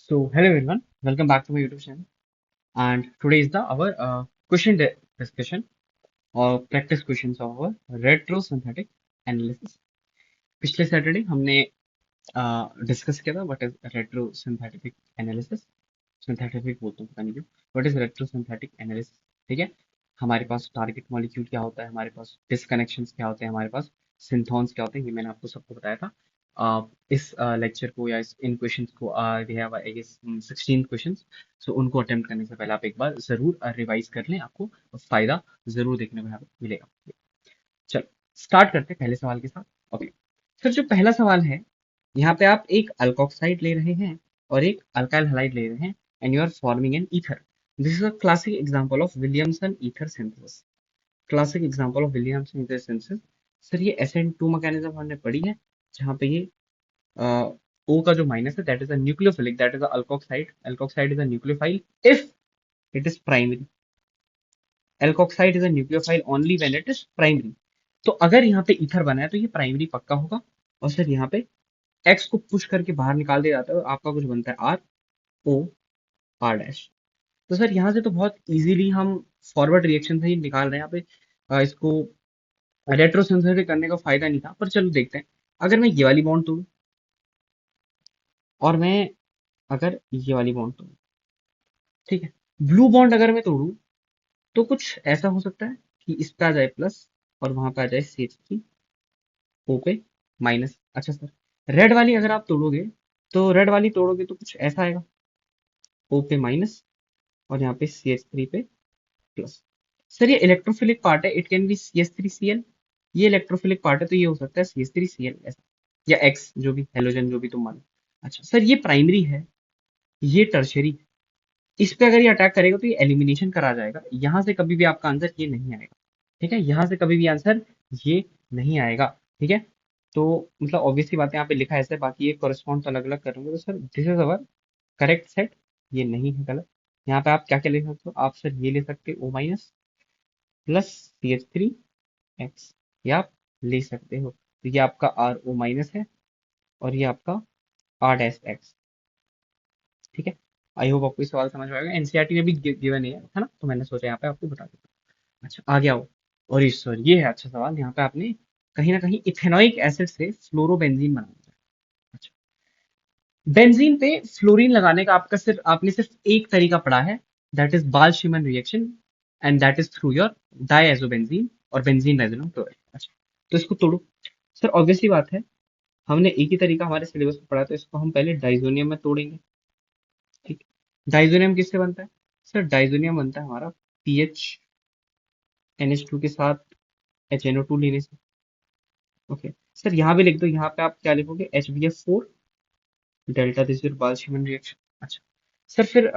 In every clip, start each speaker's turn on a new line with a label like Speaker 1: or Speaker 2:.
Speaker 1: So, hello everyone, welcome back to my YouTube channel. And today is the our discussion or practice questions of our retrosynthetic analysis. पिछले Saturday हमने discuss किया था what is retrosynthetic analysis. Synthetic बोलते हैं पता नहीं क्यों। What is retrosynthetic analysis. ठीक है, हमारे पास टारगेट मॉलिक्यूल क्या होता है, हमारे पास डिसकनेक्शंस क्या होते हैं, हमारे पास सिंथॉन्स क्या होते हैं, ये मैंने आपको सबको बताया था। इस लेक्चर को या इन क्वेश्चंस को we have I guess 16 questions. So उनको अटेम्प्ट करने से पहले आप एक बार जरूर रिवाइज कर लें, आपको फायदा जरूर देखने को यहाँ पे मिलेगा। चलो स्टार्ट करते हैं पहले सवाल के साथ। ओके सर, जो पहला सवाल है, यहाँ पे आप एक अल्कोक्साइड ले रहे हैं और एक अल्काइल हैलाइड ले रहे हैं and you are forming an ether. This is a classic example of Williamson ether synthesis. Classic example of Williamson ether synthesis. Sir ये SN2 मैकेनिज्म हमने पढ़ी है, जहाँ पे ये O का जो माइनस है that is a nucleophilic, that is a alkoxide. Alkoxide is a nucleophile if it is primary. Alkoxide is a nucleophile only when it is primary. तो अगर यहाँ पे ईथर बना है तो ये प्राइमरी पक्का होगा। और सर यहाँ पे एक्स को पुश करके बाहर निकाल दिया जाता है और आपका कुछ बनता है R O R डैश। तो सर यहाँ से तो बहुत इजीली हम फॉरवर्ड रिएक्शन से ही निकाल रहे हैं। यहाँ पे इसको रेट्रोसिंथेसिस करने का फायदा नहीं था, पर चलो देखते हैं। अगर मैं ये वाली बॉन्ड तोड़ूं और मैं अगर ये वाली बॉन्ड तोड़ूं, ठीक है, ब्लू बॉन्ड अगर मैं तोड़ूं तो कुछ ऐसा हो सकता है कि इस पे आ जाए प्लस और वहां पे आ जाए CH3, O पे माइनस। अच्छा सर, रेड वाली अगर आप तोड़ोगे तो रेड वाली तोड़ोगे तो कुछ ऐसा आएगा, O पे माइनस और यहाँ पे CH3 पे प्लस। सर ये इलेक्ट्रोफिलिक पार्ट है, इट कैन बी CH3Cl। ये इलेक्ट्रोफिलिक पार्ट है तो ये हो सकता है CH3Cl ऐसा, या X जो भी हेलोजन जो भी तुम मानो। अच्छा सर, ये प्राइमरी है, ये टर्शरी। इस पे अगर ये अटैक करेगा तो ये एलिमिनेशन करा जाएगा। यहां से कभी भी आपका आंसर ये नहीं आएगा। ठीक है, यहां से कभी भी आंसर ये नहीं आएगा। ठीक है, तो मतलब ऑब्वियसली बात है, यहाँ पे लिखा है ऐसे, बाकी ये कॉरेस्पॉन्ड अलग अलग करेंगे तो sir this is our correct set. ये नहीं है गलत। यहाँ पे आप क्या क्या ले सकते हो, आप सर ये ले सकते हो O माइनस प्लस CH3X, ये आप ले सकते हो। तो ये आपका RO माइनस है और ये आपका R डैश X। ठीक है, आई होप आपको ये सवाल समझ में आएगा। एनसीईआरटी में भी गिवन है ना, तो मैंने सोचा यहाँ पे आपको बता देता हूँ। अच्छा आगे आओ। और इस सर ये है अच्छा सवाल, यहाँ पे आपने कहीं ना कहीं इथेनॉइक एसिड से फ्लोरोबेंजीन बनाना है। अच्छा, बेंजीन पे फ्लोरीन लगाने का आपने सिर्फ एक तरीका पढ़ा है, that is Balz Schiemann reaction, and that is through your diazobenzene और बेंजीन डाइजोनियम क्लोराइड। अच्छा, तो इसको तोड़ो। सर ऑब्वियसली बात है, हमने एक ही तरीका हमारे सिलेबस में पढ़ा, तो इसको हम पहले डाइजोनियम में तोड़ेंगे। ठीक, डाइजोनियम किससे बनता है? सर डाइजोनियम बनता है हमारा पीएच NH2 के साथ HNO2 लेने से। ओके सर, यहाँ भी लिख दो, यहाँ पे आप क्या लिखोगे, HBF4 delta, this is Balz Schiemann reaction. अच्छा सर, फिर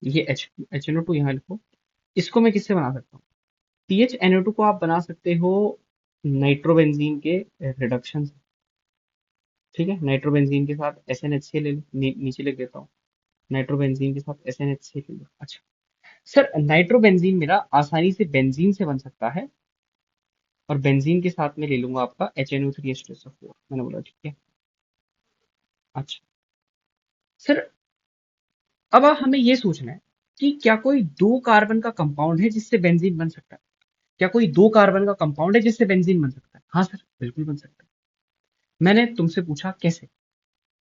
Speaker 1: ये HNO2 यहाँ लिखो। इसको मैं किससे बना सकता हूँ? PHNO2 को आप बना सकते हो नाइट्रोबेंजीन के रिडक्शन से। ठीक है, नाइट्रोबेंजीन के साथ SNH6 ले लो, नीचे लिख देता हूँ, नाइट्रोबेंजीन के साथ SNH6 ले लो। अच्छा सर, नाइट्रोबेंजीन मेरा आसानी से बेंजीन से बन सकता है, और बेंजीन के साथ में ले लूंगा आपका HNO3H2SO4। मैंने बोला ठीक है। अच्छा सर, अब हमें ये सोचना है कि क्या कोई दो कार्बन का कंपाउंड है जिससे बेंजीन बन सकता है? क्या कोई दो कार्बन का कंपाउंड है जिससे बेंजीन बन सकता है? हाँ सर, बिल्कुल बन सकता है। मैंने तुमसे पूछा कैसे।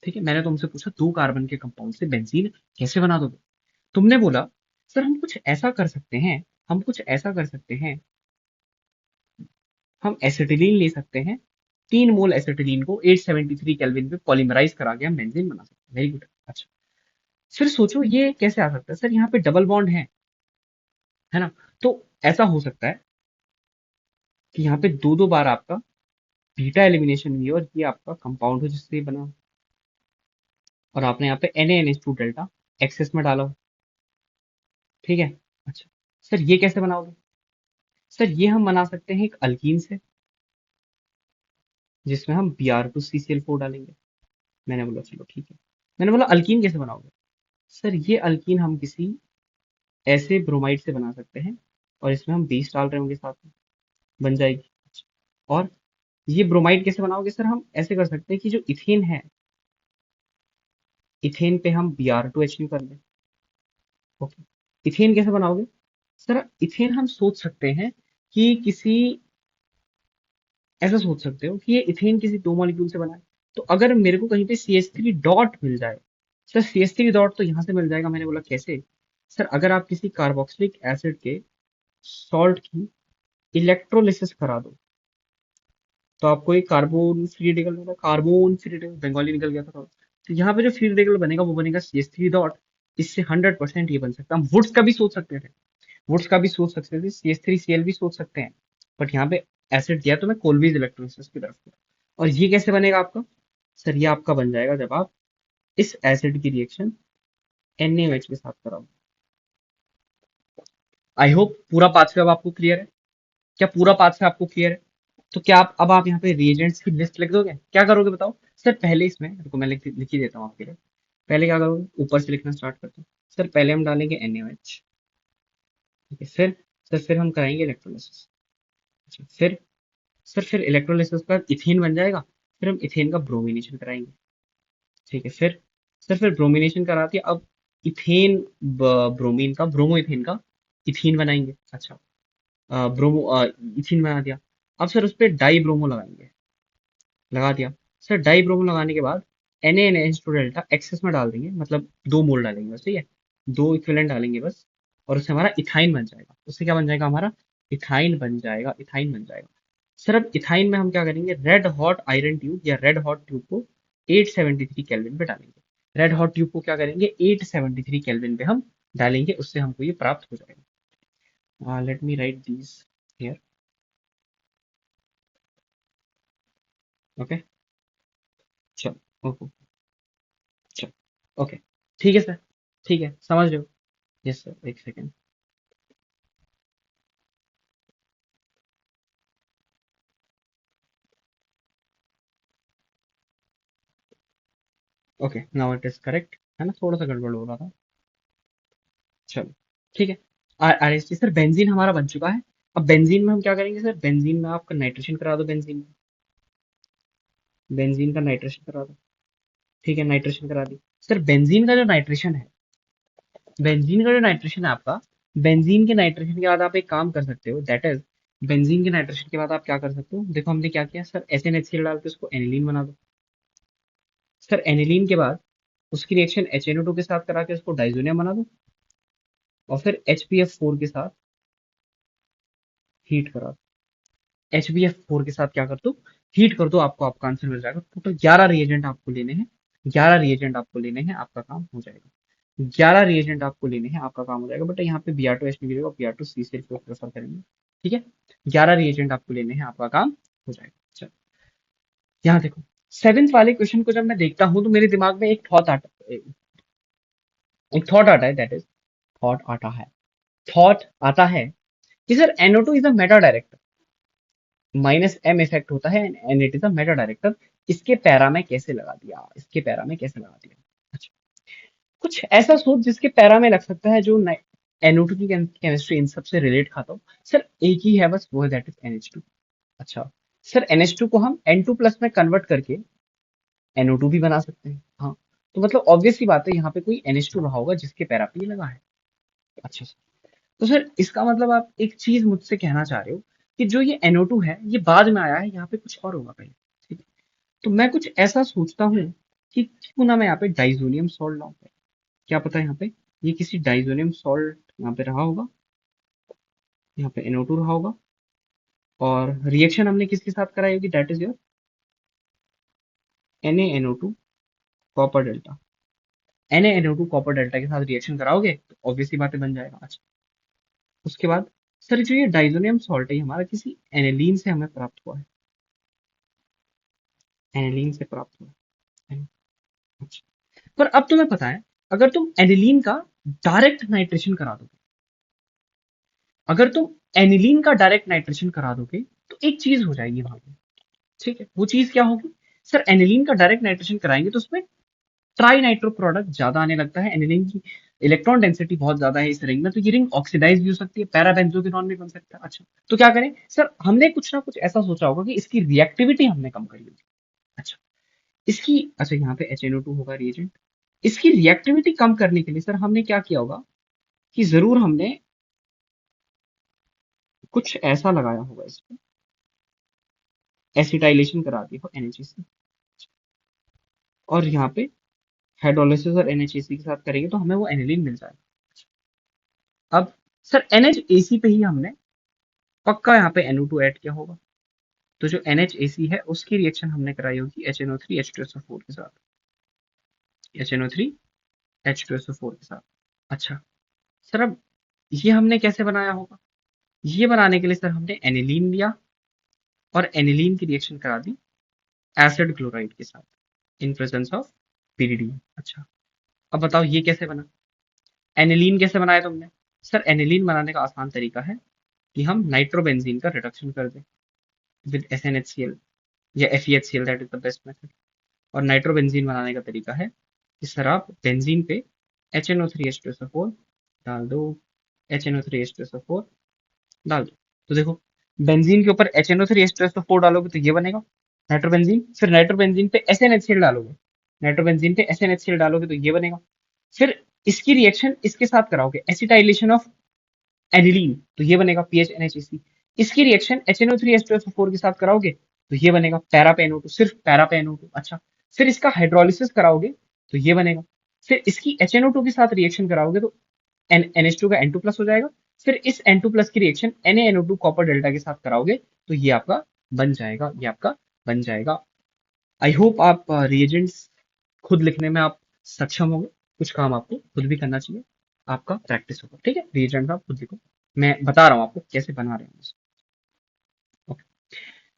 Speaker 1: ठीक है, मैंने तुमसे पूछा दो कार्बन के कंपाउंड से बेंजीन कैसे बना दोगे। तुमने बोला सर हम कुछ ऐसा कर सकते हैं, हम कुछ ऐसा कर सकते हैं, हम एसिटिलीन ले सकते हैं। 3 मोल एसिटिलीन को 873 केल्विन पे पॉलीमराइज करा के हम बेंजीन बना सकते हैं। Very good. अच्छा, फिर सोचो ये कैसे आ सकता है। सर यहाँ पे डबल बॉन्ड है ना, तो ऐसा हो सकता है कि यहाँ पे दो दो बार आपका बीटा एलिमिनेशन हुई है और ये आपका कंपाउंड हो जिससे ये बना हो। और आपने यहाँ पे NaNH2 डेल्टा एक्सेस में डाला हो। ठीक है। अच्छा सर, ये कैसे बनाओगे? सर ये हम बना सकते हैं एक अल्कीन से, जिसमें हम Br2CCl4 डालेंगे। मैंने बोला चलो ठीक है। मैंने बोला अल्कीन कैसे बनाओगे? सर ये अल्कीन हम किसी ऐसे ब्रोमाइड से बना सकते हैं, और इसमें हम बेस डाल रहे होंगे साथ में, बन जाएगी। अच्छा, और ये ब्रोमाइड कैसे बनाओगे? सर हम ऐसे कर सकते हैं कि जो इथेन है, इथेन पे हम Br2H कर लें। ओके, इथेन कैसे बनाओगे? सर इथेन हम सोच सकते हैं कि किसी, ऐसा सोच सकते हो कि ये इथेन किसी दो मॉलिक्यूल से बना है। तो अगर मेरे को कहीं पे CH3 डॉट मिल जाए, सर CH3 डॉट तो यहाँ से मिल जाएगा। मैंने बोला कैसे? सर अगर आप किसी कार्बोक्सिलिक एसिड के सॉल्ट की इलेक्ट्रोलिसिस करा दो, तो आपको एक कार्बन फ्री रेडिकल मिलेगा। कार्बन फ्री रेडिकल, बंगाली निकल गया था थोड़ा। तो यहाँ पे जो फ्री रेडिकल बनेगा वो बनेगा CH3 डॉट। इससे 100% ये बन सकता है। हम वुड्स का भी सोच सकते थे, वुड्स का भी सोच सकते थे, CH3Cl भी सोच सकते हैं। बट यहाँ पे एसिड दिया तो मैं कोलबीज इलेक्ट्रोलिसिस की तरफ गया। और ये कैसे बनेगा आपका? सर ये आपका बन जाएगा जब आप इस एसिड की रिएक्शन NaOH के साथ कराओ। आई होप पूरा पाथवे अब आपको क्लियर है। क्या पूरा पाथवे आपको क्लियर है? तो क्या आप अब आप यहाँ पे रिएजेंट्स की लिस्ट लिख दोगे? क्या करोगे बताओ? सर पहले इसमें रुको, मैं लिख ही देता हूँ आपके लिए। पहले क्या करोगे, ऊपर से लिखना स्टार्ट करते हैं। सर पहले हम डालेंगे NaOH। ठीक है, फिर सर फिर हम कराएंगे इलेक्ट्रोलिसिस। अच्छा, फिर सर फिर इलेक्ट्रोलिसिस के बाद इथेन बन जाएगा। फिर हम इथेन का ब्रोमिनेशन कराएंगे। ठीक है, फिर सर फिर ब्रोमिनेशन करा दिया। अब इथेन ब्रोमीन का, ब्रोमो इथेन का इथीन बनाएंगे। अच्छा, ब्रोमो इथीन बना दिया। अब सर उस पर डाई ब्रोमो लगाएंगे। लगा दिया। सर डाई ब्रोमो लगाने के बाद Na डेल्टा एक्सेस में डाल देंगे, मतलब 2 मोल डालेंगे बस। ठीक है, 2 इक्विवेलेंट डालेंगे बस। और उससे हमारा इथाइन बन जाएगा। उससे क्या बन जाएगा हमारा? इथाइन बन जाएगा, इथाइन बन जाएगा। सर अब इथाइन में हम क्या करेंगे, रेड हॉट आयरन ट्यूब या रेड हॉट ट्यूब को 873 केल्विन पे डालेंगे। रेड हॉट ट्यूब को क्या करेंगे, 873 केल्विन पे हम डालेंगे। उससे हमको ये प्राप्त हो जाएगा। Let me right this here. Okay, चलो ओके, चलो ओके, ठीक है सर, ठीक है, समझ रहे हो? यस सर, एक second. Okay, now it is correct, है ना? थोड़ा सा गड़बड़ हो रहा था। चलो ठीक है। RHT सर, बेंजीन हमारा बन चुका है। अब बेंजीन में हम क्या करेंगे सर? बेंजीन में आपका नाइट्रेशन करा दो। बेंजीन में, बेंजीन का नाइट्रेशन करा दो। ठीक है, नाइट्रेशन करा दी। सर बेंजीन का जो नाइट्रेशन है, बेंजीन का जो नाइट्रेशन है आपका, बेंजीन के नाइट्रेशन के बाद आप एक काम कर सकते हो, दैट इज, बेंजीन के नाइट्रेशन के बाद आप क्या कर सकते हो? देखो हमने क्या किया सर, SnHCl डाल के उसको एनिलीन बना दो। सर एनिलीन के बाद उसकी रिएक्शन HNO2 के साथ करा के उसको डाइजोनियम बना दो। और फिर HBF4 के साथ हीट करा दो। HBF4 के साथ क्या कर दो? हीट कर दो। आपको आपका आंसर मिल जाएगा। टोटल 11 रिएजेंट आपको लेने हैं। 11 रिएजेंट आपको लेने हैं, आपका काम हो जाएगा। 11 रिएजेंट आपको लेने हैं, आपका काम हो जाएगा। बट यहाँ पे Br2H नहीं गिरेगा, Br2C सिर्फ प्रेफर करेंगे। ठीक है, 11 रिएजेंट आपको लेने हैं, आपका काम हो जाएगा। चलो यहाँ देखो, सेवेंथ वाले क्वेश्चन को जब मैं देखता हूँ तो मेरे दिमाग में एक थॉट आता है, दैट इज, थॉट आता है कि sir NO2 is a Meta director, -M effect होता है and it is a Meta director. इसके पैरा में कैसे लगा दिया, इसके पैरा में कैसे लगा दिया? अच्छा, कुछ ऐसा सोच जिसके पैरा में लग सकता है, जो NO2 की केमिस्ट्री इन सबसे रिलेट खाता हो। सर एक ही है बस, वो है दैट इज NH2। अच्छा, सर NH2 को हम N2 प्लस में कन्वर्ट करके NO2 भी बना सकते हैं। हाँ, तो मतलब ऑब्वियस सी बात है, यहाँ पे कोई NH2 रहा होगा जिसके पैरा पे ये लगा है। अच्छा सर, तो सर इसका मतलब आप एक चीज मुझसे कहना चाह रहे हो कि जो ये NO2 है ये बाद में आया है, यहाँ पे कुछ और होगा पहले। ठीक है, तो मैं कुछ ऐसा सोचता हूँ कि क्यों ना मैं यहाँ पे डाइजोनियम सॉल्ट लाऊं। क्या पता यहाँ पे ये किसी डाइजोनियम सॉल्ट यहाँ पे रहा होगा, यहाँ पे NO2 रहा होगा। और रिएक्शन हमने किसके साथ कराई होगी, that is your NaNO2 copper delta. NaNO2 copper delta के साथ रिएक्शन कराओगे तो ऑब्वियसली बातें बन जाएगा। अच्छा, उसके बाद सर जो ये डाइजोनियम सॉल्ट है ये हमारा किसी एनिलीन से हमें प्राप्त हुआ है, एनिलीन से प्राप्त हुआ है। अच्छा, पर अब तुम्हें पता है, अगर तुम एनिलीन का डायरेक्ट नाइट्रेशन करा दोगे, अगर तुम एनिलीन का डायरेक्ट नाइट्रेशन करा दोगे तो एक चीज हो जाएगी वहां पे। ठीक है, वो चीज क्या होगी? सर एनिलीन का डायरेक्ट नाइट्रेशन कराएंगे तो उसमें ट्राई नाइट्रो प्रोडक्ट ज्यादा आने लगता है। एनिलीन की इलेक्ट्रॉन डेंसिटी बहुत ज्यादा है इस रिंग में, तो ये रिंग ऑक्सीडाइज भी हो सकती है, पैराबेंजोइनॉन भी बन सकता है। अच्छा, तो क्या करें सर? हमने कुछ ना कुछ ऐसा सोचा होगा कि इसकी रिएक्टिविटी हमने कम करी होगी। अच्छा, इसकी, अच्छा यहाँ पे HNO2 होगा रिएजेंट, इसकी रिएक्टिविटी कम करने के लिए सर हमने क्या किया होगा कि जरूर हमने कुछ ऐसा लगाया होगा, इस पे एसिटाइलेशन करा दी हो NHAC, और यहाँ पे हाइड्रोलिसिस और NHAC के साथ करेंगे तो हमें वो एनिलीन मिल जाएगा। अब सर NHAC पे ही हमने पक्का यहाँ पे NO2 ऐड किया होगा, तो जो NHAC है उसकी रिएक्शन हमने कराई होगी HNO3 H2SO4 के साथ, HNO3 H2SO4 के साथ। अच्छा सर, अब ये हमने कैसे बनाया होगा? ये बनाने के लिए सर हमने एनिलीन लिया और एनिलीन की रिएक्शन करा दी एसिड क्लोराइड के साथ इन प्रेजेंस ऑफ pyridine। अच्छा, अब बताओ ये कैसे बना? एनिलीन कैसे बनाया तुमने? सर एनिलीन बनाने का आसान तरीका है कि हम नाइट्रोबेंजीन का रिडक्शन कर दें विद SnHCl या FeHCl, that is the best method. और नाइट्रोबेंजीन बनाने का तरीका है कि सर आप बेंजीन पे HNO3H2SO4 डाल दो, HNO3H2SO4 डाल दो। तो देखो, बेंजीन के ऊपर HNO3H2SO4 डालोगे तो ये बनेगा नाइट्रोबेंजीन, फिर नाइट्रोबेंजीन पे SnHCl डालोगे, नाइट्रोबेंजीन पे SnHCl डालोगे तो ये बनेगा। फिर इसकी रिएक्शन इसके साथ कराओगे एसिटाइलेशन ऑफ एनिलीन, तो ये बनेगा PHNHEC। इसकी रिएक्शन HNO3H2SO4 के साथ कराओगे तो ये बनेगा पैरा पे NO2, सिर्फ पैरा पे NO2। अच्छा, फिर इसका हाइड्रोलिसिस कराओगे तो ये बनेगा। फिर इसकी HNO2 के साथ रिएक्शन कराओगे तो NH2 का N2 प्लस हो जाएगा। फिर इस N2 प्लस की रिएक्शन NaNO2 कॉपर डेल्टा के साथ कराओगे तो ये आपका बन जाएगा, ये आपका बन जाएगा। आई होप आप रिएजेंट्स खुद लिखने में आप सक्षम होंगे। कुछ काम आपको खुद भी करना चाहिए, आपका प्रैक्टिस होगा। ठीक है, रिएजेंट आप खुद लिखो, मैं बता रहा हूँ आपको कैसे बना रहे हैं। ओके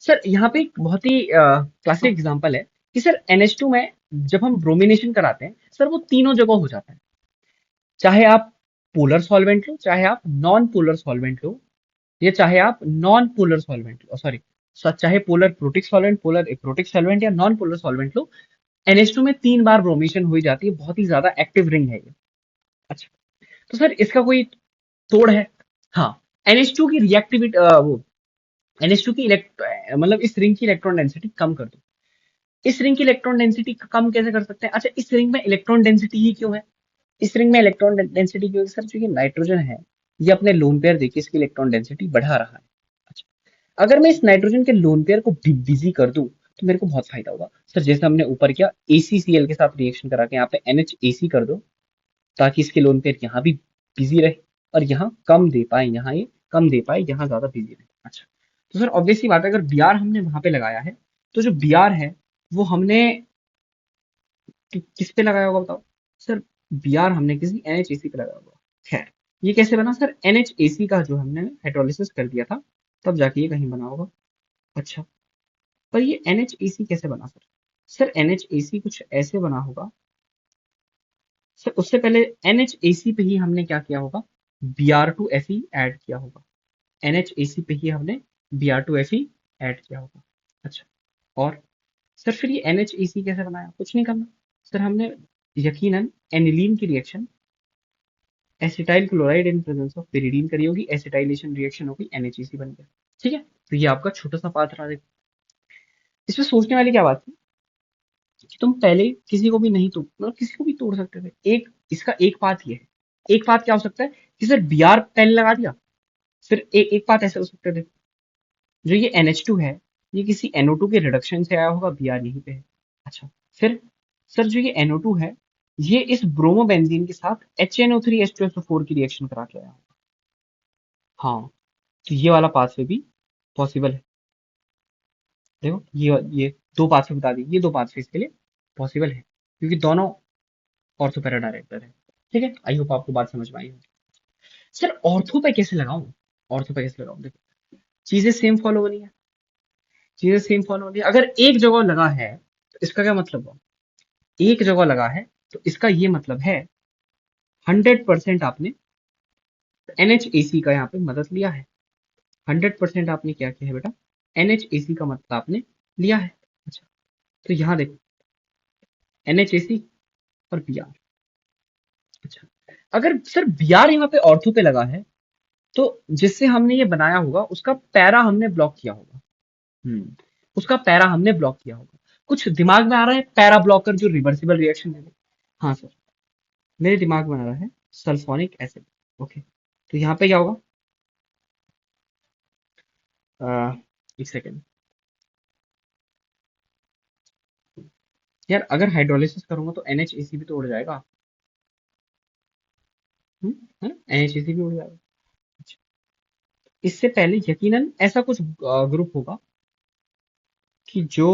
Speaker 1: सर, यहाँ पे एक बहुत ही क्लासिक एग्जांपल है कि सर NH2 में जब हम ब्रोमिनेशन कराते हैं सर वो तीनों जगह हो जाता है। चाहे आप पोलर सॉल्वेंट लो, चाहे आप नॉन पोलर सॉल्वेंट लो, या चाहे आप नॉन पोलर सॉल्वेंट लो, सॉरी, चाहे polar protic solvent, polar aprotic solvent या नॉन पोलर सॉल्वेंट लो, NH2 में 3 बार ब्रोमेशन हो ही जाती है। बहुत ही ज्यादा एक्टिव रिंग है ये। अच्छा, तो सर इसका कोई तोड़ है? हाँ, NH2 की रिएक्टिविटी वो NH2 की मतलब इस रिंग की इलेक्ट्रॉन डेंसिटी कम कर दो। इस रिंग की इलेक्ट्रॉन डेंसिटी कम कैसे कर सकते हैं? अच्छा, इस रिंग में इलेक्ट्रॉन डेंसिटी ही क्यों है? इस रिंग में इलेक्ट्रॉन डेंसिटी क्यों है सर? जो ये नाइट्रोजन है ये अपने लोन पेयर देखिए इसकी इलेक्ट्रॉन डेंसिटी बढ़ा रहा है। अच्छा, अगर मैं इस नाइट्रोजन के लोन पेयर को बिजी कर दूं तो मेरे को बहुत फायदा होगा सर। जैसे हमने ऊपर किया ACCl के साथ रिएक्शन करा के यहाँ पे NHAC कर दो, ताकि इसके लोन पेयर यहाँ भी बिजी रहे और यहाँ कम दे पाए, यहाँ ये कम दे पाए, यहाँ ज्यादा बिजी रहे। अच्छा, तो सर ऑब्वियसली बात है, अगर Br हमने वहां पे लगाया है तो जो Br है वो हमने किस पे लगाया होगा बताओ? सर Br हमने किसी NHAC पे लगाया होगा। खैर, ये कैसे बना सर? NHAC का जो हमने हाइड्रोलिसिस कर दिया था तब जाके ये कहीं बना होगा। अच्छा, पर ये NHAC कैसे बना सर? सर NHAC कुछ ऐसे बना होगा सर, उससे पहले NHAC पे ही हमने क्या किया होगा? Br2Fe ऐड किया होगा। NHAC पे ही हमने Br2Fe ऐड किया होगा। अच्छा, और सर फिर ये NHAC कैसे बनाया? कुछ नहीं करना सर, हमने यकीनन एनिलीन की reaction acetyl chloride in presence of pyridine करी होगी, एसिटाइलेशन रिएक्शन होगी, NHAC बन गया। ठीक है, तो ये आपका छोटा सा पाथ रहा। देखो, इसमें सोचने वाली क्या बात थी कि तुम पहले किसी को भी नहीं तोड़, मतलब किसी को भी तोड़ सकते थे। एक इसका एक पाथ ये है, एक पाथ क्या हो सकता है कि सर Br पहले लगा दिया, फिर एक पाथ ऐसे हो सकते थे, जो ये NH2 है ये किसी NO2 के रिडक्शन से आया होगा, Br यहीं पे है। अच्छा, फिर सर जो ये NO2 है ये इस ब्रोमोबेंजीन के साथ HNO3H2SO4 की रिएक्शन करा के आया होगा। हाँ, तो ये वाला पाथवे भी पॉसिबल है। देखो, ये दो पाथवे बता दी, ये दो पाथवे इसके लिए पॉसिबल है क्योंकि दोनों ऑर्थो पैरा डायरेक्टर है। ठीक है, आई होप आपको बात समझ में आई होगी। सर ऑर्थो पे कैसे लगाऊं? ऑर्थो पे कैसे लगाऊं? देखो, चीजें सेम फॉलो हो रही है, चीजें सेम फॉलो हो रही है। अगर एक जगह लगा है तो इसका क्या मतलब हुआ? एक जगह लगा है तो इसका ये मतलब है 100% आपने NHAC का यहाँ पे मदद लिया है। 100% आपने क्या किया है बेटा? NHAC का मतलब आपने लिया है। अच्छा, तो यहाँ देखो NHAC और Br। अच्छा, अगर सर Br यहाँ पे ऑर्थो पे लगा है तो जिससे हमने ये बनाया होगा उसका पैरा हमने ब्लॉक किया होगा। उसका पैरा हमने ब्लॉक किया होगा। कुछ दिमाग में आ रहा है? पैरा ब्लॉकर जो रिवर्सिबल रिएक्शन है। हाँ सर, मेरे दिमाग में आ रहा है सल्फोनिक एसिड। ओके, तो यहाँ पे क्या होगा? अ, एक सेकेंड यार, अगर हाइड्रोलिसिस करूंगा तो NHAC भी तो उड़ जाएगा। है ना, NHAC भी उड़ जाएगा। अच्छा, इससे पहले यकीनन ऐसा कुछ ग्रुप होगा कि जो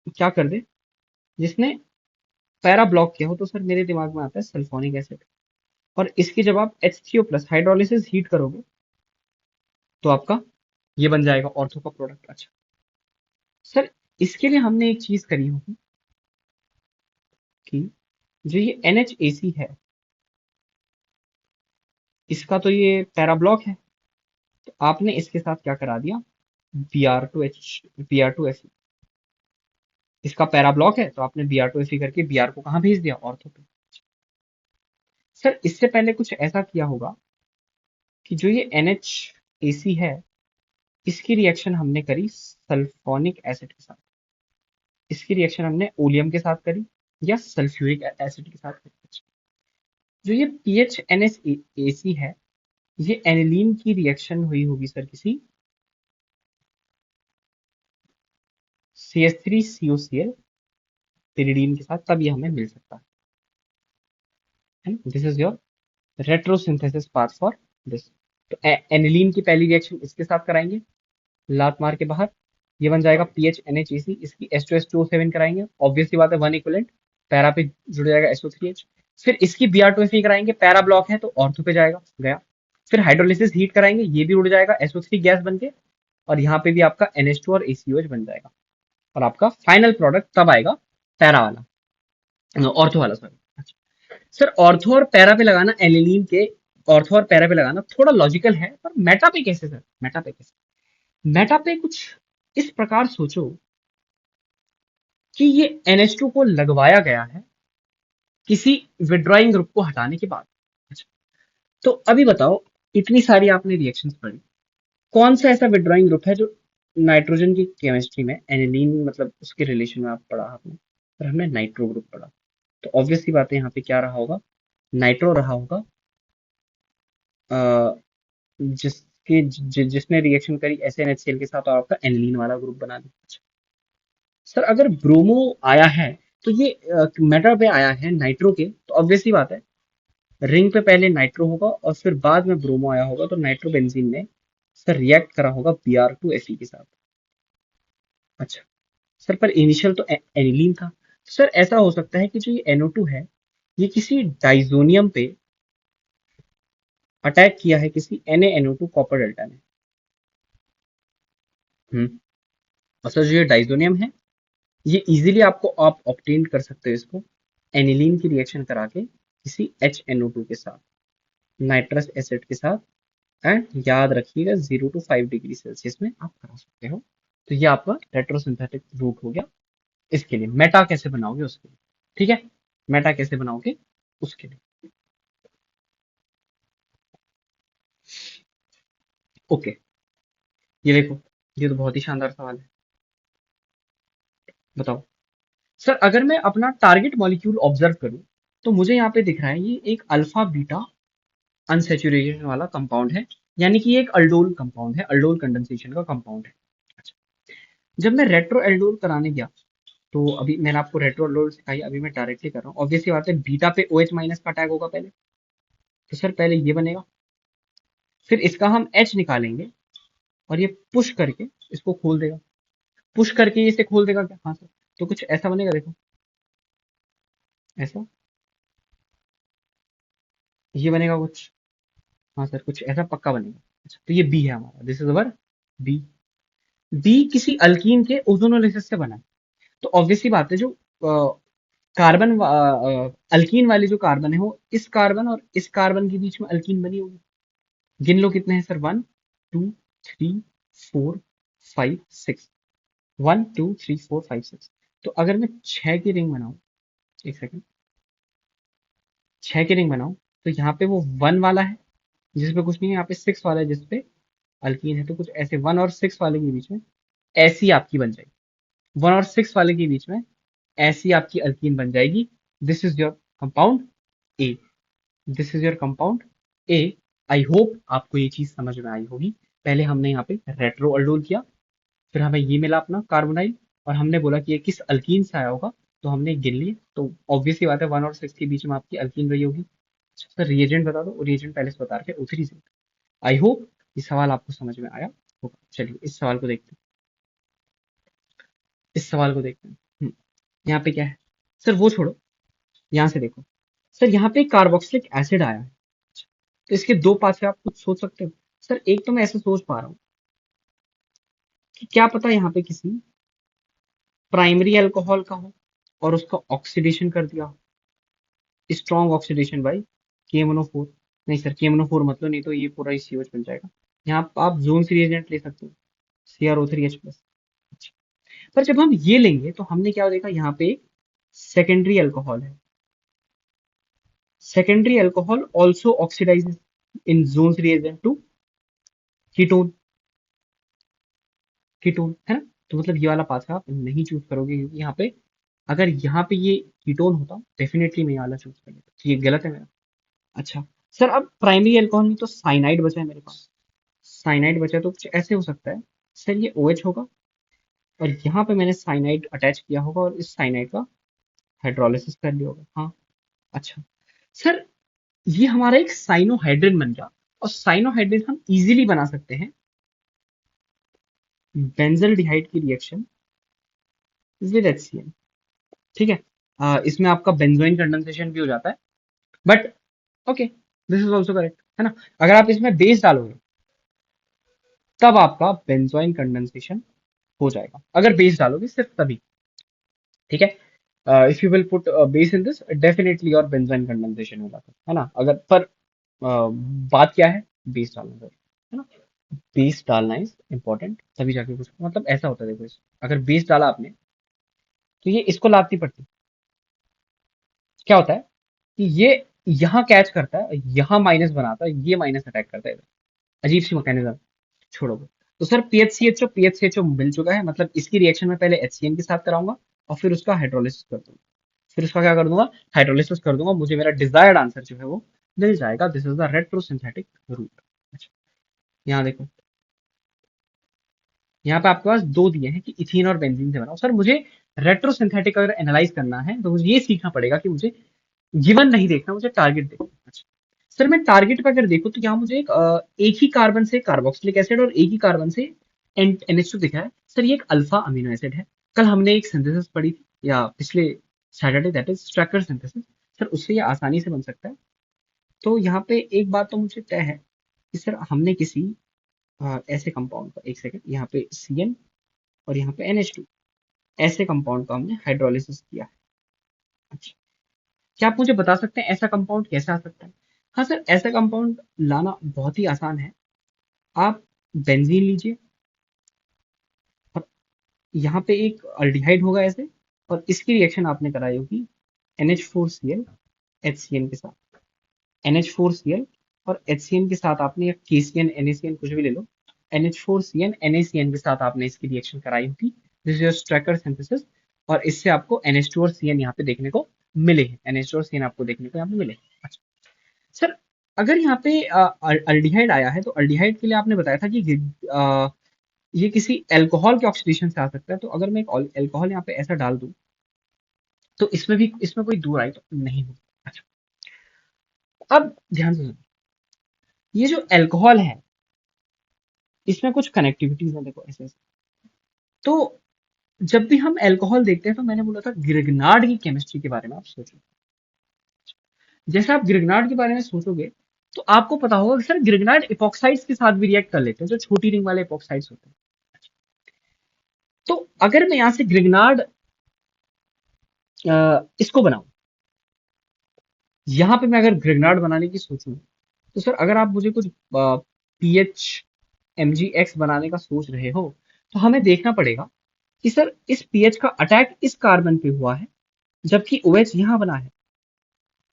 Speaker 1: क्या कर दे, जिसने पैरा ब्लॉक किया हो। तो सर मेरे दिमाग में आता है सल्फोनिक एसिड। और इसकी जब आप H3O प्लस हाइड्रोलिसिस हीट करोगे तो आपका ये बन जाएगा ऑर्थो का प्रोडक्ट। अच्छा सर, इसके लिए हमने एक चीज करी होगी कि जो ये NHAC है, इसका तो ये पैरा ब्लॉक है। तो आपने इसके साथ क्या करा दिया? Br2F। इसका पैरा ब्लॉक है तो आपने Br2Fe करके Br को कहाँ भेज दिया? ऑर्थो पे। सर इससे पहले कुछ ऐसा किया होगा कि जो ये NHAC है, इसकी रिएक्शन हमने करी सल्फोनिक एसिड के साथ। इसकी रिएक्शन हमने ओलियम के साथ करी या सल्फ्यूरिक एसिड के साथ करी। जो ये PHNSAC है, ये एनिलीन की रिएक्शन हुई होगी सर किसी CH3COCl pyridine के साथ, तब ये हमें मिल सकता है ना। This is your retrosynthesis path for this. तो एनिलीन की पहली रिएक्शन इसके साथ कराएंगे, लात मार के बाहर, ये बन जाएगा PHNHAC। इसकी H2SO7 कराएंगे, ऑब्वियस सी बात है, वन इक्वलेंट, पैरा पे जुड़ जाएगा SO3H। फिर इसकी Br2Fe कराएंगे, पैरा ब्लॉक है तो ऑर्थो पे जाएगा, गया। फिर हाइड्रोलिसिस हीट कराएंगे, ये भी उड़ जाएगा SO3 गैस बन के, और यहाँ पे भी आपका NH2 और ACOH बन जाएगा। और आपका फाइनल प्रोडक्ट तब आएगा पैरा वाला, ऑर्थो वाला, सॉरी। सर ऑर्थो और पैरा पे लगाना एनिलीन के, ऑर्थो और पैरा पे लगाना थोड़ा लॉजिकल है, पर मेटा पे कैसे सर? मेटा पे कैसे? मेटा पे कुछ इस प्रकार सोचो कि ये NH2 को लगवाया गया है किसी विड्रॉइंग ग्रुप को हटाने के बाद। अच्छा, तो अभी बताओ, इतनी सारी आपने रिएक्शंस पढ़ी, कौन सा ऐसा विड्रॉइंग ग्रुप है जो नाइट्रोजन की केमिस्ट्री में एनिलीन मतलब उसके रिलेशन में आप पढ़ा आपने? और हमने नाइट्रो ग्रुप पढ़ा। तो ऑब्वियस सी बात है, यहाँ पे क्या रहा होगा? नाइट्रो रहा होगा, अ, जिसने रिएक्शन करी SNHCl के साथ और आपका एनिलीन वाला ग्रुप बना दिया। अच्छा, सर अगर ब्रोमो आया है तो ये मेटा पे आया है नाइट्रो के, तो ऑब्वियस सी बात है रिंग पे पहले नाइट्रो होगा और फिर बाद में ब्रोमो आया होगा, तो नाइट्रो बेंजीन ने सर रिएक्ट करा होगा Br2Fe के साथ। अच्छा सर, पर इनिशियल तो एनिलीन था। सर ऐसा हो सकता है कि जो ये NO2 है, ये किसी डाइजोनियम पे अटैक किया है किसी NaNO2 कॉपर डेल्टा ने। और सर जो ये डाइजोनियम है, ये इजीली आपको आप ऑब्टेन कर सकते हो इसको एनिलीन की रिएक्शन करा के किसी HNO2 के साथ, नाइट्रस एसिड के साथ। एंड याद रखिएगा 0 to 5 डिग्री सेल्सियस में आप करा सकते हो। तो ये आपका रेट्रोसिंथेटिक रूट हो गया। इसके लिए मेटा कैसे बनाओगे उसके लिए, ठीक है, मेटा कैसे बनाओगे उसके लिए। ओके, ये देखो, ये तो बहुत ही शानदार सवाल है। बताओ सर, अगर मैं अपना टारगेट मॉलिक्यूल ऑब्जर्व करूं तो मुझे यहाँ पे दिख रहा है ये एक अल्फा बीटा अनसेचुरेशन वाला कंपाउंड है, यानी कि ये एक अल्डोल कंपाउंड है, अल्डोल कंडेंसेशन का कंपाउंड है। अच्छा, जब मैं रेट्रो एल्डोल कराने गया, तो अभी मैंने आपको रेट्रो एल्डोल सिखाई, अभी मैं डायरेक्टली कर रहा हूँ। ऑब्वियसली बात है, बीटा पे OH माइनस का अटैक होगा पहले। तो सर पहले ये बनेगा, फिर इसका हम H निकालेंगे और ये पुश करके इसको खोल देगा। पुश करके ये इसे खोल देगा क्या? हाँ सर। तो कुछ ऐसा बनेगा, देखो ऐसा, ये बनेगा कुछ। हाँ सर, कुछ ऐसा पक्का बनेगा। अच्छा, तो ये बी है हमारा, this is our B. B किसी अल्कीन के ओजोनोलिसिस से बना है। तो ऑब्वियसली बात है, जो कार्बन अल्कीन वाली जो कार्बन है, वो इस कार्बन और इस कार्बन के बीच में अल्कीन बनी होगी। गिन लो कितने हैं सर, 1 2 3 4 5 6। 1 2 3 4 5 6। तो अगर मैं 6 की रिंग बनाऊं, एक सेकेंड, 6 की रिंग बनाऊं, तो यहाँ पे वो 1 वाला है जिसपे कुछ नहीं है, यहाँ पे 6 वाला है जिसपे अल्कीन है। तो कुछ ऐसे 1 और 6 वाले के बीच में ऐसी आपकी बन जाएगी, 1 और 6 वाले के बीच में ऐसी आपकी अल्कीन बन जाएगी। This is your compound A, this is your compound A. I hope आपको ये चीज समझ में आई होगी। पहले हमने यहाँ पे रेट्रो अल्डोल किया, फिर हमें ये मिला अपना कार्बोनाइल, और हमने बोला कि ये किस अल्कीन से आया होगा, तो हमने गिन लिए। तो ऑब्वियस सी बात है 1 और 6 के बीच में आपकी अल्कीन रही होगी। सर रिएजेंट बता दो, रिएजेंट पहले से बता रखे O3 से। आई होप ये सवाल आपको समझ में आया होगा। चलिए इस सवाल को देखते हैं, इस सवाल को देखते हैं। यहाँ पे क्या है सर, वो छोड़ो, यहाँ से देखो। सर यहाँ पे कार्बोक्सिलिक एसिड आया है, तो इसके दो पासे आप कुछ सोच सकते हो। सर एक तो मैं ऐसे सोच पा रहा हूँ कि क्या पता यहाँ पे किसी प्राइमरी अल्कोहल का हो और उसका ऑक्सीडेशन कर दिया हो, स्ट्रॉन्ग ऑक्सीडेशन बाई KMnO4। नहीं सर KMnO4 मतलब, नहीं तो ये पूरा ही COH बन जाएगा। यहाँ आप जोन सी रिएजेंट ले सकते हो, CrO3H+। पर जब हम ये लेंगे तो हमने क्या देखा, यहाँ पे सेकेंडरी अल्कोहल है। Secondary alcohol also oxidizes in Jones reagent to ketone, ketone है ना। तो मतलब ये वाला पाथवे आप नहीं चूज करोगे, क्योंकि यहाँ पे अगर यहाँ पे ये कीटोन होता डेफिनेटली मैं ये वाला चूज कर लेता, तो ये गलत है मेरा। अच्छा सर, अब प्राइमरी अल्कोहल में तो साइनाइड बचा है मेरे पास, साइनाइड बचा है, तो कुछ ऐसे हो सकता है सर, ये OH होगा और यहाँ पे मैंने साइनाइड अटैच किया होगा और इस साइनाइड का हाइड्रोलिसिस कर लिया होगा। हाँ अच्छा सर, ये हमारा एक साइनोहाइड्रिन बन गया, और साइनोहाइड्रिन हम इजीली बना सकते हैं बेंजल्डिहाइड की रिएक्शन विद HCl। ठीक है, इसमें आपका बेंजोइन कंडेंसेशन भी हो जाता है, but okay, this is also correct है ना। अगर आप इसमें बेस डालोगे तब आपका बेंजोइन कंडेंसेशन हो जाएगा, अगर बेस डालोगे सिर्फ तभी। ठीक है, if you will put base in this definitely और बेंजोइन कंडेंसेशन हो जाता है ना। अगर पर बात क्या है, बेस डालना है ना, बेस डालना इज इंपॉर्टेंट, तभी जाके कुछ मतलब ऐसा होता है। देखो अगर बेस डाला आपने तो ये इसको लाती पड़ती, क्या होता है कि ये यहाँ कैच करता है, यहाँ माइनस बनाता है, ये माइनस अटैक करता है, अजीब सी मैकेनिज्म। छोड़ो वो। तो सर पीएचसीएचओ मिल चुका है, मतलब इसकी रिएक्शन में पहले HCN के साथ कराऊंगा और फिर उसका हाइड्रोलिसिस कर दूंगा, फिर उसका क्या कर दूंगा, हाइड्रोलिसिस कर दूंगा, मुझे मेरा डिजायर्ड आंसर जो है वो मिल जाएगा। This is the retrosynthetic route. अच्छा यहाँ देखो, यहाँ पे आपके पास दो दिए हैं कि इथीन और बेंजीन से बनाओ। सर मुझे रेट्रोसिंथेटिक अगर एनालाइज करना है तो मुझे ये सीखना पड़ेगा कि मुझे गिवन नहीं देखना, मुझे टारगेट देखना। अच्छा सर, मैं टारगेट पे अगर देखूं तो यहाँ मुझे एक ही कार्बन से कार्बोक्सिलिक एसिड और एक ही कार्बन से NH2 दिखा है। सर ये एक अल्फा अमीनो एसिड है। कल हमने एक सिंथेसिस पढ़ी थी, या पिछले Saturday, that is structure synthesis. Sir उससे ये आसानी से बन सकता है। तो यहाँ पे एक बात तो मुझे तय है कि सर हमने किसी ऐसे कंपाउंड का, एक सेकंड, यहाँ पे CN और यहाँ पे NH2, ऐसे कंपाउंड का हमने हाइड्रोलिसिस किया है। अच्छा, क्या आप मुझे बता सकते हैं ऐसा कंपाउंड कैसे आ सकता है? हाँ सर, ऐसा कंपाउंड लाना बहुत ही आसान है। आप बेंजीन लीजिए और यहाँ पे एक अल्डिहाइड होगा ऐसे, और इसकी रिएक्शन आपने कराई होगी NH4Cl HCN के साथ। NH4Cl और HCN के साथ आपने, या KCN NaCN कुछ भी ले लो, NH4CN NaCN के साथ आपने इसकी रिएक्शन कराई होगी। दिस इज स्ट्रैकर सिंथेसिस, और इससे आपको NH2 और CN यहाँ पे देखने को मिले हैं, NH2 और CN आपको देखने को यहाँ पे मिले। अच्छा सर, अगर यहाँ पे अल्डिहाइड आया है तो अल्डिहाइड के लिए आपने बताया था कि ये किसी अल्कोहल के ऑक्सीडेशन से आ सकता है, तो अगर मैं एक अल्कोहल यहाँ पे ऐसा डाल दूं तो इसमें भी, इसमें कोई दूर आई तो नहीं होगी। अच्छा अब ध्यान से सुनो, ये जो अल्कोहल है इसमें कुछ कनेक्टिविटीज है, देखो ऐसे ऐसे। तो जब भी हम अल्कोहल देखते हैं तो मैंने बोला था ग्रिग्नार्ड की केमिस्ट्री के बारे में आप सोचो। जैसे आप ग्रिग्नार्ड के बारे में सोचोगे तो आपको पता होगा कि सर ग्रिग्नार्ड इपॉक्साइड्स के साथ भी रिएक्ट कर लेते हैं, जो छोटी रिंग वाले इपॉक्साइड्स होते हैं। तो अगर मैं यहाँ से ग्रिग्नार्ड इसको बनाऊं, यहाँ पे मैं अगर ग्रिग्नार्ड बनाने की सोचूं, तो सर अगर आप मुझे कुछ PH बनाने का सोच रहे हो तो हमें देखना पड़ेगा कि सर इस पीएच का अटैक इस कार्बन पे हुआ है जबकि OH यहाँ बना है।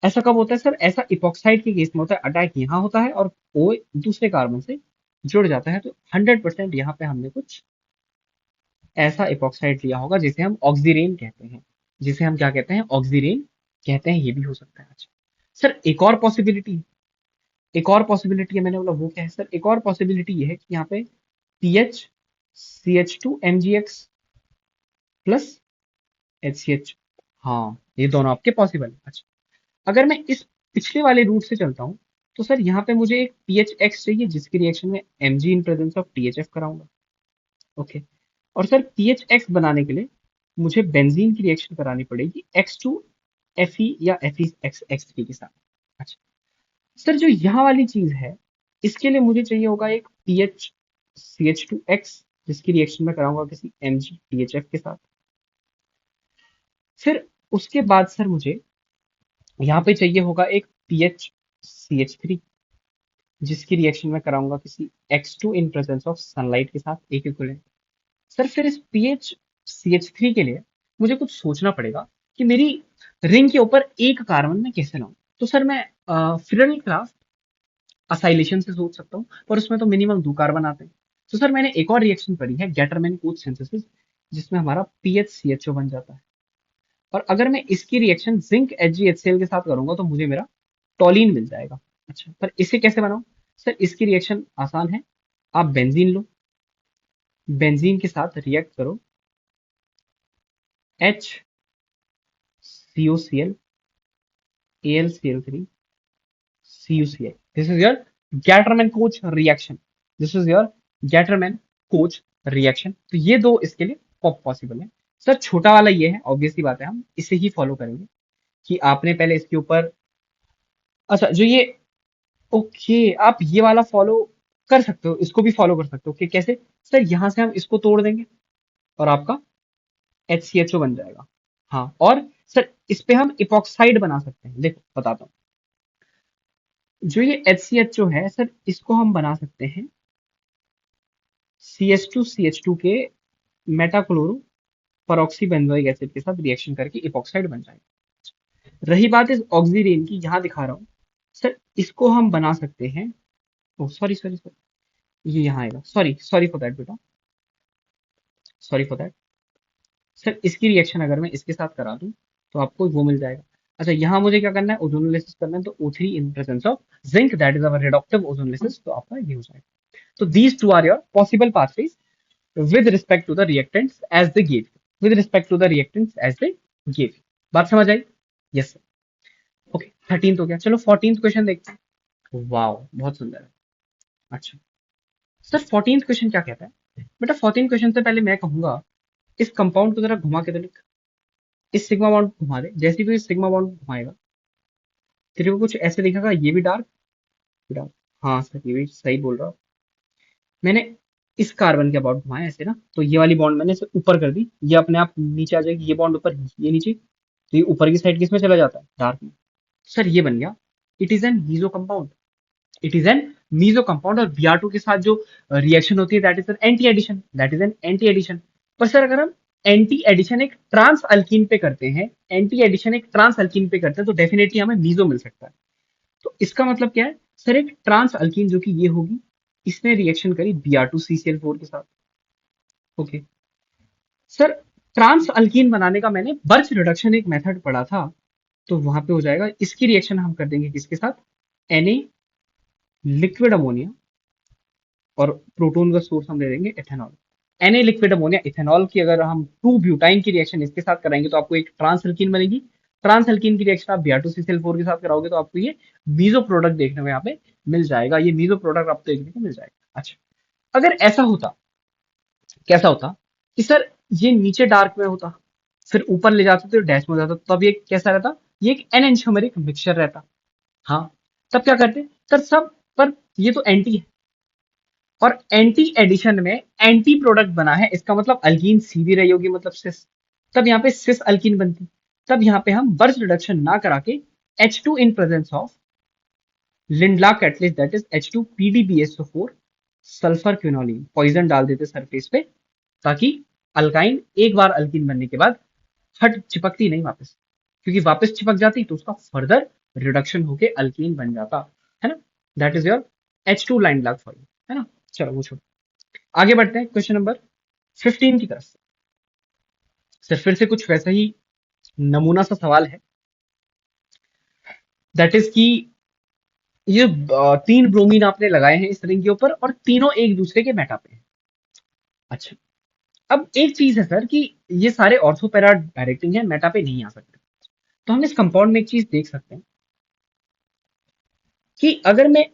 Speaker 1: ऐसा कब होता है सर, ऐसा इपॉक्साइड के केस में होता है, अटैक यहाँ होता है और O दूसरे कार्बन से जुड़ जाता है। तो 100% यहाँ पे हमने कुछ ऐसा इपॉक्साइड लिया होगा जिसे हम ऑक्सीरेन कहते हैं, जिसे हम क्या कहते हैं, ऑक्सीरेन कहते हैं। ये भी हो सकता है। अच्छा सर एक और पॉसिबिलिटी है, मैंने बोला वो क्या है सर? एक और पॉसिबिलिटी ये है कि यहाँ पे pH CH2 MgX plus HCH। हाँ, ये दोनों आपके पॉसिबल है। अच्छा, अगर मैं इस पिछले वाले रूट से चलता हूँ, तो सर यहाँ पे मुझे एक PHX चाहिए जिसकी रिएक्शन में Mg in presence of THF कराऊंगा। ओके, और सर PHX बनाने के लिए मुझे बेंजीन की रिएक्शन करानी पड़ेगी X2Fe या FeX3 के साथ। अच्छा सर, जो यहाँ वाली चीज है, इसके लिए मुझे चाहिए होगा एक PHCH2X जिसकी रिएक्शन में कराऊंगा किसी MgTHF के साथ। फिर उसके बाद सर मुझे यहाँ पे चाहिए होगा एक PHCH3 जिसकी रिएक्शन में कराऊंगा किसी X2 in presence of sunlight के साथ, एक इक्विवेलेंट। सर फिर इस PHCH3 के लिए मुझे कुछ सोचना पड़ेगा कि मेरी रिंग के ऊपर एक कार्बन में कैसे लाऊं। तो सर मैं फ्रिडल क्राफ्ट असाइलेशन से सोच सकता हूँ, पर उसमें तो मिनिमम 2 कार्बन आते हैं। तो सर मैंने एक और रिएक्शन पढ़ी है, गैटरमैन कोच सिंथेसिस, जिसमें हमारा PHCHO बन जाता है। और अगर मैं इसकी रिएक्शन जिंक HgHCl के साथ करूंगा तो मुझे मेरा टॉलिन मिल जाएगा। अच्छा, पर इसे कैसे बनाऊं? सर इसकी रिएक्शन आसान है, आप बेंजीन लो, बेंजीन के साथ रिएक्ट करो HCOCl AlCl3 CuCl। This is your Gattermann coach reaction. This is your Gattermann coach reaction. तो ये दो इसके लिए पॉसिबल है। सर छोटा वाला ये है, ऑब्वियसली बात है, हम इसे ही फॉलो करेंगे कि आपने पहले इसके ऊपर, अच्छा जो ये, ओके, आप ये वाला फॉलो कर सकते हो, इसको भी फॉलो कर सकते हो कि कैसे? सर यहाँ से हम इसको तोड़ देंगे और आपका HCHO बन जाएगा। हाँ, और सर इस पे हम इपॉक्साइड बना सकते हैं, देखो बताता हूँ। जो ये HCHO है सर, इसको हम बना सकते हैं CH2CH2 के मेटाक्लोरो परऑक्सी बेंजोइक एसिड के साथ रिएक्शन करके इपॉक्साइड बन जाएगा। रही बात इस ऑक्सीरेन की, यहाँ दिखा रहा हूँ सर, इसको हम बना सकते हैं, ओ सॉरी सॉरी सॉरी, ये यहाँ आएगा, सॉरी सॉरी फॉर दैट बेटा, सॉरी फॉर दैट। सर इसकी रिएक्शन अगर मैं इसके साथ करा दूं तो आपको वो मिल जाएगा। अच्छा, यहाँ मुझे क्या करना है, ओजोनोलिसिस करना है, तो O3 in presence of zinc, that is our reductive ozonolysis, तो आपका ये हो जाएगा। तो these two are your possible pathways with respect to the reactants as they give with respect to the reactants as they give। बात समझ आई? Yes sir. Okay, 13th हो गया, चलो 14th क्वेश्चन देखते हैं। वाओ, बहुत सुंदर है। अच्छा सर, 14th क्वेश्चन क्या कहता है? बेटा 14th क्वेश्चन से पहले मैं कहूंगा, इस कंपाउंड को जरा घुमा के तो लिख। इस सिग्मा बॉन्ड घुमा दे, जैसे भी इस सिग्मा बॉन्ड घुमाएगा तेरे को कुछ ऐसे दिखेगा, ये भी डार्क, डार्क। हाँ सर, ये भी सही बोल रहा हूँ। मैंने इस कार्बन के अबाउट घुमाया ऐसे ना, तो ये वाली बॉन्ड मैंने इसे ऊपर कर दी, ये अपने आप नीचे आ जाएगी, ये बॉन्ड ऊपर, ये नीचे, तो ये ऊपर की साइड किसमें चला जाता है? डार्क में। सर ये बन गया, it is a meso compound, it is a meso compound. और Br2 के साथ जो रिएक्शन होती है that is an anti addition, that is an anti addition. पर सर अगर हम एंटी एडिशन एक ट्रांस अल्कीन पे करते हैं, एंटी एडिशन एक ट्रांस अल्कीन पे करते हैं, तो डेफिनेटली हमें मीजो मिल सकता है। तो इसका मतलब क्या है सर? एक ट्रांस अल्कीन जो कि ये होगी, इसने रिएक्शन करी Br2CCl4 के साथ। ओके सर, ट्रांस अल्कीन बनाने का मैंने बर्च रिडक्शन एक मेथड पढ़ा था, तो वहां पे हो जाएगा, इसकी रिएक्शन हम कर देंगे किसके साथ? Na लिक्विड अमोनिया, और प्रोटोन का सोर्स हम ले देंगे ethanol. Na liquid ammonia ethanol की अगर हम 2 ब्यूटाइन की रिएक्शन इसके साथ कराएंगे तो आपको एक ट्रांस अल्कीन बनेगी। ट्रांस अल्कीन की रिएक्शन आप Br2CCl4 के साथ कराओगे तो आपको ये मीजो प्रोडक्ट देखने को यहाँ पे मिल जाएगा, ये मीजो प्रोडक्ट आपको देखने को मिल जाएगा। अच्छा, अगर ऐसा होता, कैसा होता कि सर ये नीचे डार्क में होता, फिर ऊपर ले जाते तो डैश में हो जाता, तब ये कैसा रहता? ये एक एनएंशियोमेरिक मिक्सचर रहता। हाँ, तब क्या करते सर सब, पर ये तो एंटी है, और एंटी एडिशन में एंटी प्रोडक्ट बना है, इसका मतलब अल्कीन सीधी रही होगी, मतलब सिस, तब यहाँ पे सिस अल्कीन बनती। तब यहाँ पे हम बर्च रिडक्शन ना करा के H2 in presence of Lindlar catalyst, that is H2PdBSO4 sulphur quinoline poison डाल देते सरफेस पे, ताकि अल्काइन एक बार अल्कीन बनने के बाद हट चिपकती नहीं वापस, क्योंकि वापस चिपक जाती तो उसका फर्दर रिडक्शन होके अल्कीन बन जाता है ना। That is your H2 line block for you, है ना। चलो वो छोड़ो, आगे बढ़ते हैं क्वेश्चन नंबर 15 की तरफ। सर फिर से कुछ वैसा ही नमूना सा सवाल है। दैट इज कि ये तीन ब्रोमीन आपने लगाए हैं इस रिंग के ऊपर और तीनों एक दूसरे के मेटा पे हैं। अच्छा, अब एक चीज है सर कि ये सारे ऑर्थो पैरा डायरेक्टिंग है, मेटा पे नहीं आ सकते। तो हम इस कंपाउंड में एक चीज देख सकते हैं कि अगर मैं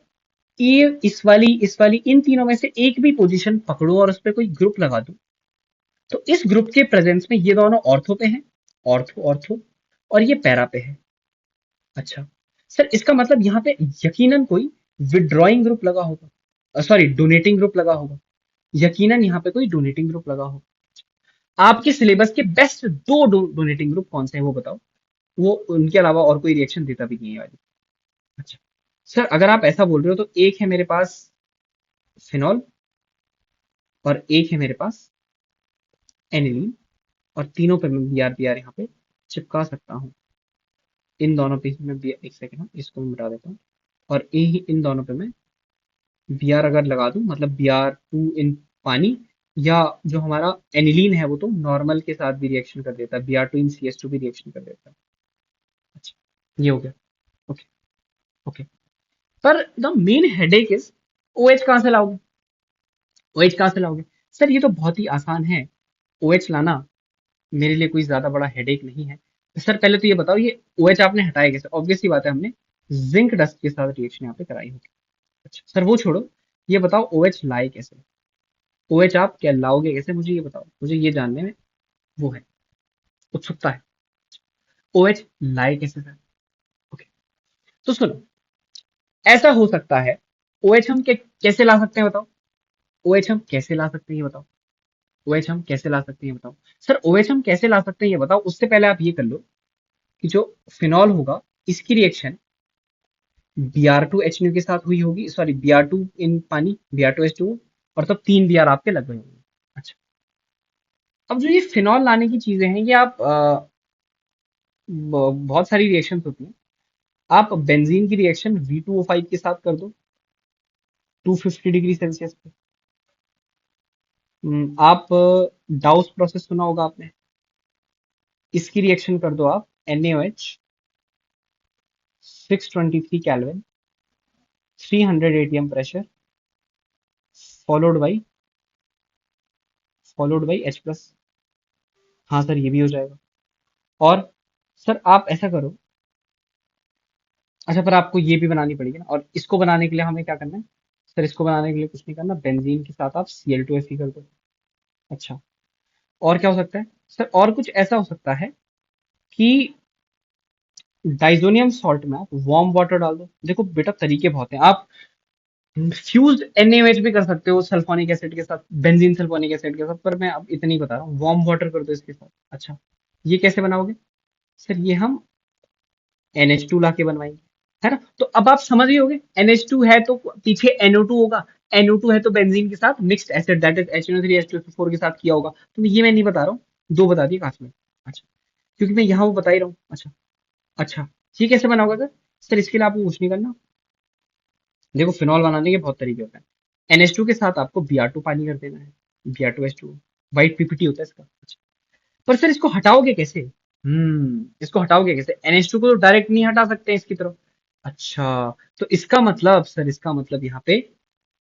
Speaker 1: ये इस वाली इन तीनों में से एक भी पोजीशन पकड़ूं और उस पर कोई ग्रुप लगा दूं, तो इस ग्रुप के प्रेजेंस में ये दोनों ऑर्थो पे हैं, ऑर्थो ऑर्थो, और ये पैरा पे है। अच्छा सर, इसका मतलब यहाँ पे यकीनन कोई विड्रॉइंग ग्रुप लगा होगा, सॉरी डोनेटिंग ग्रुप लगा होगा। यकीनन यहाँ पे कोई डोनेटिंग ग्रुप लगा होगा। आपके सिलेबस के बेस्ट दो डोनेटिंग ग्रुप कौन से हैं वो बताओ। वो उनके अलावा और कोई रिएक्शन देता भी नहीं है वाली। अच्छा सर, अगर आप ऐसा बोल रहे हो तो एक है मेरे पास फिनॉल और एक है मेरे पास एनिलीन, और तीनों पे मैं बी आर यहाँ पे चिपका सकता हूँ। इन दोनों पे ही मैं एक सेकंड इसको मैं मिटा देता हूँ, और इन दोनों पे मैं बी आर अगर लगा दूं, मतलब बी आर टू इन पानी, या जो हमारा एनिलीन है वो तो नॉर्मल के साथ भी रिएक्शन कर देता है, B R two in C S two भी रिएक्शन कर देता है। अच्छा, ये हो गया। Okay okay. पर the main headache is O H कहाँ से लाओगे, ओ एच कहाँ से लाओगे। सर ये तो बहुत ही आसान है, ओ एच लाना मेरे लिए कोई ज्यादा बड़ा हेडेक नहीं है। तो सर पहले तो ये बताओ, ये ओ एच आपने हटाया कैसे। ऑब्वियस सी बात है, हमने जिंक डस्ट के साथ रिएक्शन यहाँ पे कराई होगी। अच्छा सर वो छोड़ो, ये बताओ ओ एच लाए कैसे, ओ एच आप क्या लाओगे कैसे, मुझे ये बताओ, मुझे ये जानने में वो है, उत्सुकता है। ओ एच लाए कैसे सर। ओके, तो सुनो, ऐसा हो सकता है, ओ एच हम कैसे ला सकते हैं बताओ, ओ एच हम कैसे ला सकते हैं ये बताओ, ओ एच हम कैसे ला सकते हैं ये बताओ। सर ओ एच हम कैसे ला सकते हैं ये बताओ, उससे पहले आप ये कर लो कि जो फिनॉल होगा इसकी रिएक्शन Br2HNO के साथ हुई होगी, सॉरी Br2 इन पानी, Br2H2O, और तब तीन Br आपके लग गए होंगे। अच्छा, अब जो ये फिनॉल लाने की चीजें हैं, ये आप बहुत सारी रिएक्शंस होती हैं। आप बेंजीन की रिएक्शन V2O5 के साथ कर दो 250 डिग्री सेल्सियस पे। आप डाउस प्रोसेस सुना होगा आपने, इसकी रिएक्शन कर दो आप NaOH 623 kelvin, 300 ATM pressure, followed by H+। हाँ सर, ये भी हो जाएगा। और सर आप ऐसा करो, अच्छा पर आपको ये भी बनानी पड़ेगी ना, और इसको बनाने के लिए हमें क्या करना है। सर इसको बनाने के लिए कुछ नहीं करना, बेंजीन के साथ आप Cl2Fe कर दो। अच्छा, और क्या हो सकता है सर, और कुछ ऐसा हो सकता है कि डाइजोनियम सॉल्ट में आप वार्म वाटर डाल दो। देखो बेटा, तरीके बहुत हैं, आप फ्यूज्ड NaOH भी कर सकते हो सल्फोनिक एसिड के साथ, बेंजीन सल्फोनिक एसिड के साथ, पर मैं अब इतनी बता रहा हूँ, वार्म वाटर कर दो इसके साथ। अच्छा, ये कैसे बनाओगे सर, ये हम NH2 लाके बनवाएंगे, है ना। तो अब आप समझ गए होगे, NH2 है तो पीछे NO2 होगा, NO2 है तो बेंजीन के साथ mixed acid that is HNO3H2SO4 के साथ किया होगा। तो ये मैं नहीं बता रहा हूँ, दो बता दिए काफी में। अच्छा, क्योंकि मैं यहाँ वो बता ही रहा हूँ। अच्छा अच्छा, ये कैसे बनाओगे सर। सर इसके लिए आपको कुछ नहीं करना, देखो फिनॉल बनाने के बहुत तरीके होते हैं। NH2 के साथ आपको Br2 पानी कर देना है, Br2H2O, वाइट पीपीटी होता है इसका। अच्छा, पर सर इसको हटाओगे कैसे। इसको हटाओगे कैसे, NH2 को तो डायरेक्ट नहीं हटा सकते इसकी तरफ। अच्छा, तो इसका मतलब सर, इसका मतलब यहाँ पे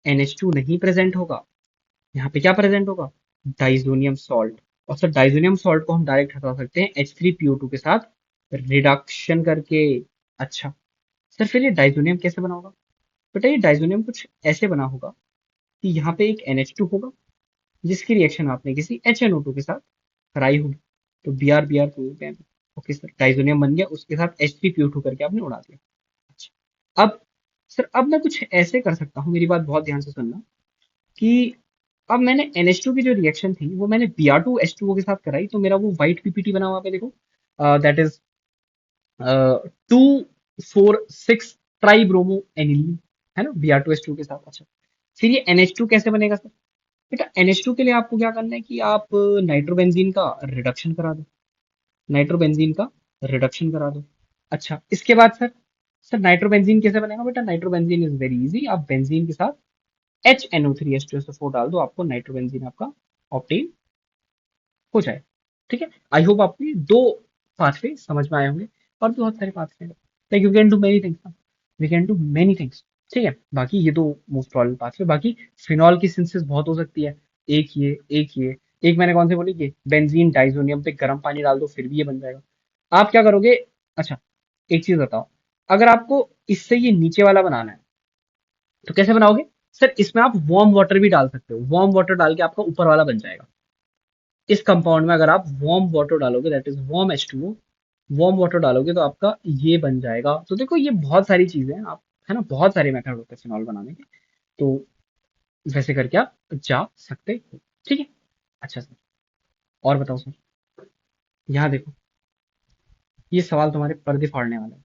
Speaker 1: NH2 नहीं प्रेजेंट होगा, यहाँ पे क्या प्रेजेंट होगा, डाइजोनियम सॉल्ट। और सर डाइजोनियम सॉल्ट को हम डायरेक्ट हटा सकते हैं H3PO2 के साथ रिडक्शन करके। अच्छा सर, फिर ये डाइजोनियम कैसे बना होगा। बेटा ये डाइजोनियम कुछ ऐसे बना होगा कि यहाँ पे एक NH2 होगा जिसकी रिएक्शन आपने किसी HNO2 के साथ कराई होगी, तो Br ओके सर, डाइजोनियम बन गया, उसके साथ H3PO2 करके आपने उड़ा दिया। अच्छा, अब सर, अब मैं कुछ ऐसे कर सकता हूँ, मेरी बात बहुत ध्यान से सुनना, कि अब मैंने NH2 की जो रिएक्शन थी वो मैंने Br2H2O के साथ कराई, तो मेरा वो व्हाइट पीपीटी बना हुआ पे देखो, दैट इज 246 ट्राइब्रोमो एनिलीन, है ना, Br2H2 के साथ। अच्छा, फिर ये NH2 कैसे बनेगा सर। बेटा NH2 के लिए आपको क्या करना है कि आप नाइट्रोबेंजीन का रिडक्शन करा दो, नाइट्रोबेंजीन का रिडक्शन करा दो। अच्छा, इसके बाद सर नाइट्रोबेंजीन कैसे बनेगा। बेटा नाइट्रोबेंजीन इज वेरी इजी, आप बेंजीन के साथ HNO3H2SO4 डाल दो, आपको नाइट्रोबेंजीन आपका ऑप्टेन हो जाए। ठीक है, आई होप आपको ये दो पाथवे समझ में आए होंगे, और भी बहुत सारे पाथवे हैं। Like you can do many things, we can do many things. ठीक है, बाकी ये तो मोस्ट प्रॉब्लम बात है। बाकी फिनॉल की सिंथेसिस बहुत हो सकती है। एक ये एक मैंने कौन से बोली, ये बेंजीन डाइजोनियम पे गर्म पानी डाल दो फिर भी ये बन जाएगा। आप क्या करोगे? अच्छा, एक चीज बताओ, अगर आपको इससे ये नीचे वाला बनाना है तो कैसे बनाओगे? सर इसमें आप वार्म वाटर भी डाल सकते हो, वार्म वाटर डाल के आपका ऊपर वाला बन जाएगा। इस कंपाउंड में अगर आप वार्म वाटर डालोगे, that is warm H2O, warm water डालोगे तो आपका ये बन जाएगा। तो देखो ये बहुत सारी चीजें हैं, आप है ना, बहुत सारे मेथड होते हैं फिनॉल बनाने के। तो वैसे करके आप जा सकते हो। ठीक है, अच्छा सर, और बताओ सर। यहाँ देखो, ये सवाल तुम्हारे पर्दे फाड़ने वाला है,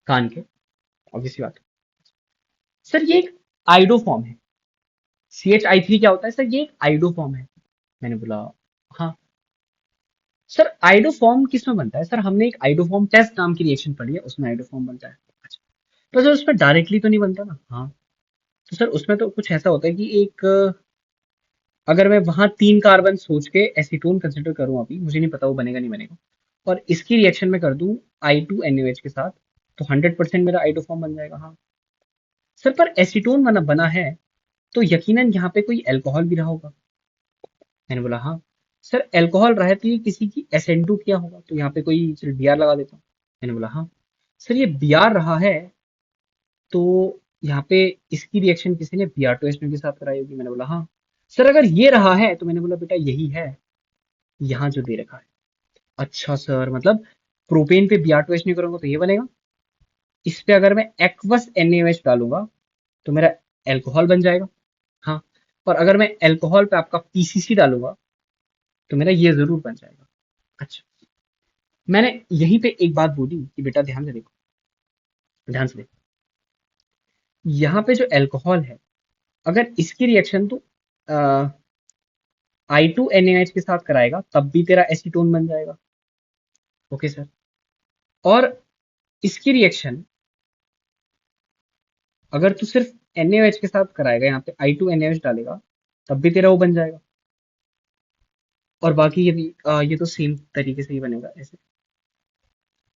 Speaker 1: कान के, ऑब्वियसली बात है। सर ये एक आइडोफॉर्म है। CH3 क्या होता है सर? ये एक आइडोफॉर्म है। मैंने बोला हाँ। सर आइडोफॉर्म किसमें बनता है? सर हमने एक आइडोफॉर्म टेस्ट नाम की रिएक्शन पढ़ी है, उसमें आइडोफॉर्म बनता है। अच्छा, तो सर उसमें डायरेक्टली तो नहीं बनता ना? हाँ। तो सर उसमें तो कुछ ऐसा होता है कि एक अगर मैं वहां 3 कार्बन सोच के एसीटोन कंसिडर करूं, अभी मुझे नहीं पता वो बनेगा नहीं बनेगा, और इसकी रिएक्शन में कर दूं I2NaOH के साथ, तो 100% मेरा आइडोफॉर्म बन जाएगा। हाँ सर, पर एसीटोन बना है तो यकीनन यहाँ पे कोई अल्कोहल भी रहा होगा। मैंने बोला हाँ। सर अल्कोहल रहा है तो ये किसी की SN2 किया होगा, तो यहाँ पे कोई चलो Br लगा देता हूँ। मैंने बोला हाँ। सर ये Br रहा है तो यहाँ पे इसकी रिएक्शन किसी ने Br2H9 के साथ कराई होगी। मैंने बोला हाँ। सर अगर ये रहा है तो मैंने बोला बेटा यही है, यहाँ जो दे रखा है। अच्छा सर, मतलब प्रोपेन पे Br2H9 करूंगा तो ये बनेगा, इस पे अगर मैं एक्वस NaOH डालूंगा तो मेरा एल्कोहल बन जाएगा। हाँ, और अगर मैं एल्कोहल पे आपका PCC डालूंगा तो मेरा ये जरूर बन जाएगा। अच्छा, मैंने यहीं पे एक बात बोली कि बेटा ध्यान से देखो, ध्यान से देखो, यहाँ पे जो अल्कोहल है, अगर इसकी रिएक्शन तो I2NaOH के साथ कराएगा तब भी तेरा एसीटोन बन जाएगा। ओके सर, और इसकी रिएक्शन अगर तू सिर्फ NaOH के साथ कराएगा, यहाँ पे I2NaOH डालेगा तब भी तेरा वो बन जाएगा। और बाकी ये भी ये तो सेम तरीके से ही बनेगा ऐसे।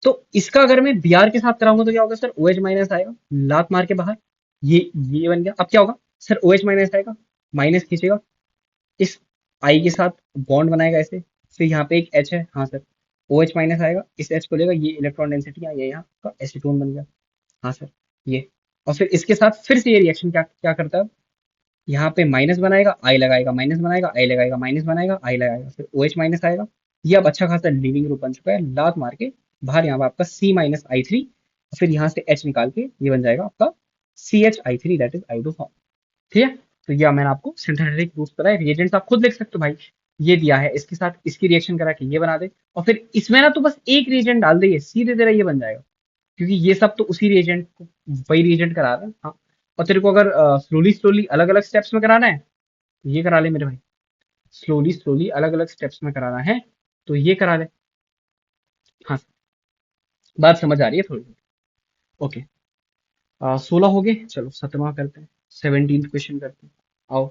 Speaker 1: तो इसका अगर मैं Br के साथ कराऊंगा तो क्या होगा सर? OH माइनस आएगा, लात मार के बाहर, ये बन गया। अब क्या होगा सर? OH माइनस आएगा, माइनस खींचेगा, इस I के साथ बॉन्ड बनाएगा ऐसे, फिर यहाँ पे एक H है, हाँ सर, OH माइनस आएगा, इस H को लेगा, ये इलेक्ट्रॉन डेंसिटी ये यहाँ का एसीटोन बन गया। हाँ सर, ये, और फिर इसके साथ फिर से ये रिएक्शन क्या क्या करता है? यहाँ पे माइनस बनाएगा, आई लगाएगा, माइनस बनाएगा, आई लगाएगा, माइनस बनाएगा, आई लगाएगा, फिर OH माइनस आएगा। ये अब अच्छा खासा लीविंग ग्रुप बन चुका है, लात मार के बाहर यहाँ पे आपका C-I3, फिर यहाँ से H निकाल के ये बन जाएगा आपका CH3, दैट इज आइडोफॉर्म। ठीक है, तो यह मैंने आपको सिंथेटिक रूप बताया। रिएजेंट्स आप खुद देख सकते हो भाई, ये दिया है, इसके साथ इसकी रिएक्शन करा के ये बना दे, और फिर इसमें ना तो बस एक रिएजेंट डाल दे, ये सीधे तेरा ये बन जाएगा, क्योंकि ये सब तो उसी रिएजेंट को, वही रिएजेंट करा रहा है। हाँ, और तेरे को अगर स्लोली स्लोली अलग अलग स्टेप्स में कराना है तो ये करा ले मेरे भाई, स्लोली स्लोली अलग अलग स्टेप्स में कराना है तो ये करा ले। हाँ, बात समझ आ रही है थोड़ी? ओके, 16 हो गए, चलो 17वां करते हैं, 17th क्वेश्चन करते हैं। आओ,